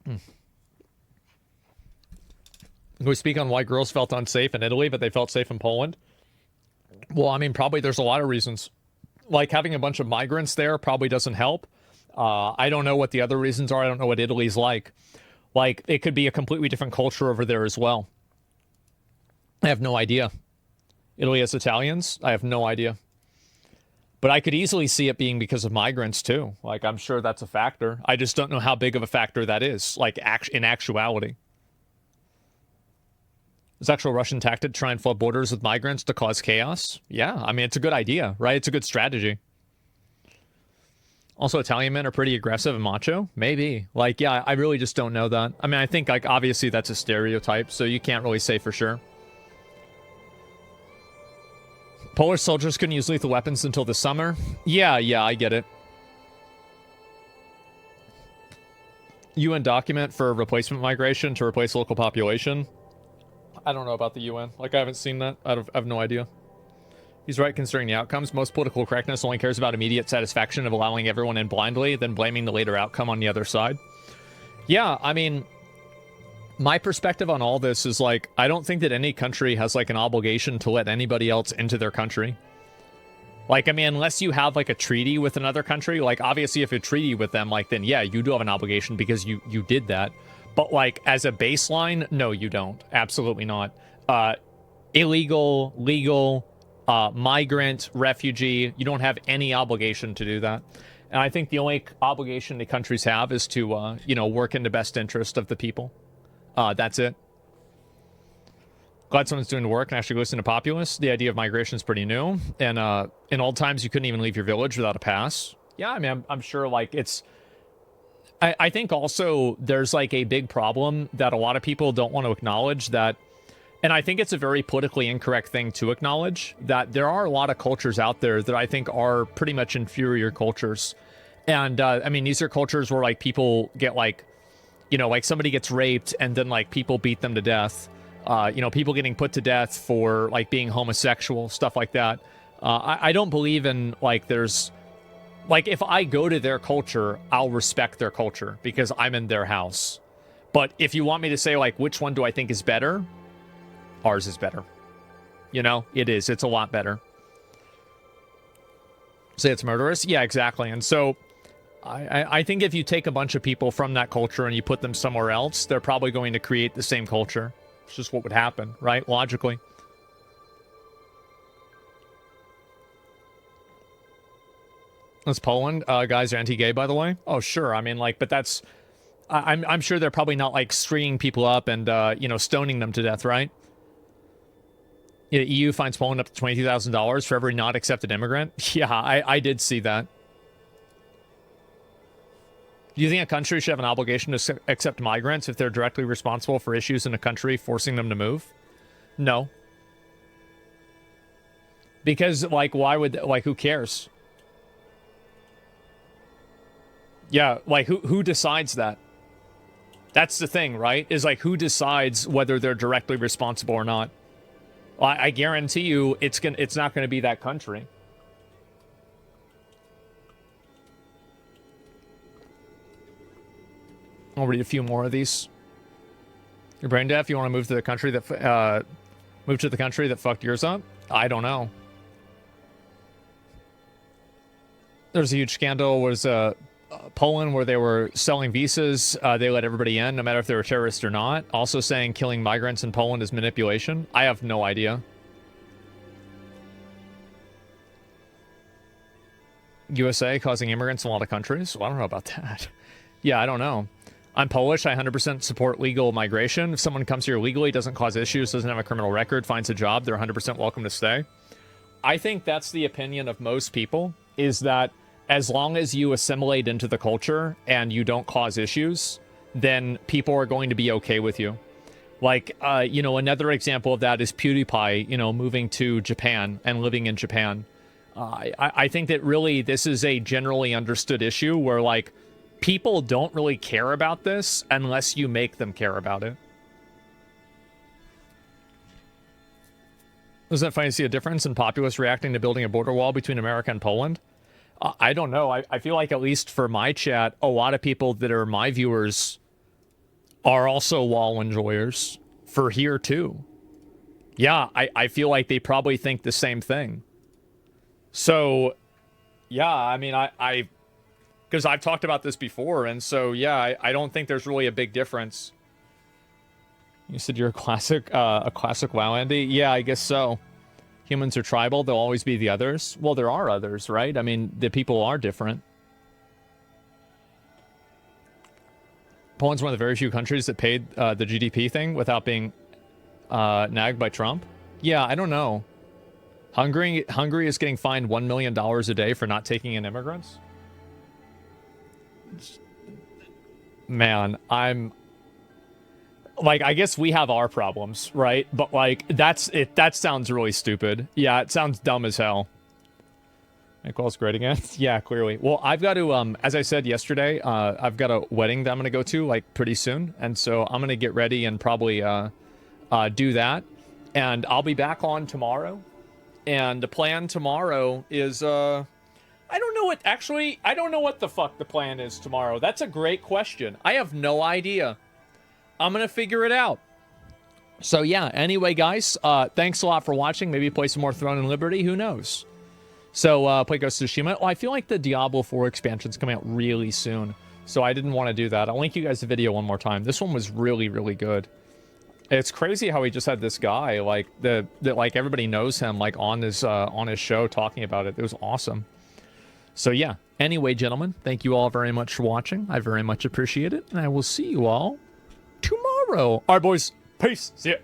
Speaker 11: Can we speak on why girls felt unsafe in Italy, but they felt safe in Poland? Well, I mean, probably there's a lot of reasons. Like, having a bunch of migrants there probably doesn't help. I don't know what the other reasons are. I don't know what Italy's like. Like, it could be a completely different culture over there as well. I have no idea. Italy has Italians? I have no idea. But I could easily see it being because of migrants, too. Like, I'm sure that's a factor. I just don't know how big of a factor that is, like, in actuality. Is actual Russian tactic to try and flood borders with migrants to cause chaos? Yeah, I mean, it's a good idea, right? It's a good strategy. Also, Italian men are pretty aggressive and macho? Maybe. Like, yeah, I really just don't know that. I mean, I think, like, obviously that's a stereotype, so you can't really say for sure. Polish soldiers couldn't use lethal weapons until the summer? Yeah, I get it. UN document for replacement migration to replace local population? I don't know about the UN. Like, I haven't seen that. I have no idea. He's right considering the outcomes. Most political correctness only cares about immediate satisfaction of allowing everyone in blindly, then blaming the later outcome on the other side. Yeah, I mean, my perspective on all this is, like, I don't think that any country has, like, an obligation to let anybody else into their country. Like, I mean, unless you have, like, a treaty with another country, like, obviously if you treaty with them, like, then yeah, you do have an obligation because you did that. But, like, as a baseline, no, you don't. Absolutely not. Illegal, legal, migrant, refugee, you don't have any obligation to do that. And I think the only obligation the countries have is to, you know, work in the best interest of the people. That's it. Glad someone's doing the work and actually listen to populace. The idea of migration is pretty new. And in old times, you couldn't even leave your village without a pass. Yeah, I mean, I'm sure, like, it's... I think also there's, like, a big problem that a lot of people don't want to acknowledge that, and I think it's a very politically incorrect thing to acknowledge, that there are a lot of cultures out there that I think are pretty much inferior cultures. And, I mean, these are cultures where, like, people get, like, you know, like, somebody gets raped and then, like, people beat them to death. You know, people getting put to death for, like, being homosexual, stuff like that. I don't believe in, like, there's... Like, if I go to their culture, I'll respect their culture because I'm in their house. But if you want me to say, like, which one do I think is better? Ours is better. You know, it is. It's a lot better. Say it's murderous? Yeah, exactly. And so I think if you take a bunch of people from that culture and you put them somewhere else, they're probably going to create the same culture. It's just what would happen, right? Logically. That's Poland. Guys are anti-gay, by the way. Oh, sure. I mean, like, but that's... I'm sure they're probably not, like, stringing people up and, you know, stoning them to death, right? Yeah, EU fines Poland up to $22,000 for every not accepted immigrant. Yeah, I did see that. Do you think a country should have an obligation to accept migrants if they're directly responsible for issues in a country forcing them to move? No. Because, like, why would... Like, who cares? Yeah, like, who decides that? That's the thing, right? Is, like, who decides whether they're directly responsible or not? I guarantee you it's not going to be that country. I'll read a few more of these. You're brain deaf? You want to move to the country that fucked yours up? I don't know. There's a huge scandal. Was Poland where they were selling visas. They let everybody in, no matter if they were terrorists or not. Also saying killing migrants in Poland is manipulation. I have no idea. USA causing immigrants in a lot of countries? Well, I don't know about that. Yeah, I don't know. I'm Polish. I 100% support legal migration. If someone comes here legally, doesn't cause issues, doesn't have a criminal record, finds a job, they're 100% welcome to stay. I think that's the opinion of most people, is that as long as you assimilate into the culture and you don't cause issues, then people are going to be okay with you. Like, another example of that is PewDiePie, moving to Japan and living in Japan. I think that really this is a generally understood issue where, like, people don't really care about this unless you make them care about it. Does that funny to see a difference in populace reacting to building a border wall between America and Poland? I don't know. I feel like, at least for my chat, a lot of people that are my viewers are also wall enjoyers for here too. Yeah, I feel like they probably think the same thing. So, yeah, I mean, I because I've talked about this before, and so, yeah, I don't think there's really a big difference. You said you're a classic WoW, Andy? Yeah, I guess so. Humans are tribal, they'll always be the others. Well, there are others, right? I mean, the people are different. Poland's one of the very few countries that paid the GDP thing without being nagged by Trump. Yeah, I don't know. Hungary is getting fined $1 million a day for not taking in immigrants. Man, I'm like, I guess we have our problems, right? But like, that sounds really stupid. Yeah, it sounds dumb as hell. Nicole's great again. Yeah, clearly. Well, I've got to, as I said yesterday, I've got a wedding that I'm going to go to, like, pretty soon. And so I'm going to get ready and probably do that. And I'll be back on tomorrow. And the plan tomorrow is, I don't know what the fuck the plan is tomorrow. That's a great question. I have no idea. I'm going to figure it out. So, yeah, anyway, guys, thanks a lot for watching. Maybe play some more Throne and Liberty. Who knows? So, play Ghost of Tsushima. Well, I feel like the Diablo 4 expansion's coming out really soon. So I didn't want to do that. I'll link you guys the video one more time. This one was really, really good. It's crazy how he just had this guy, like, that like, everybody knows him, like, on his show talking about it. It was awesome. So, yeah. Anyway, gentlemen, thank you all very much for watching. I very much appreciate it. And I will see you all tomorrow. All right, boys. Peace. See ya.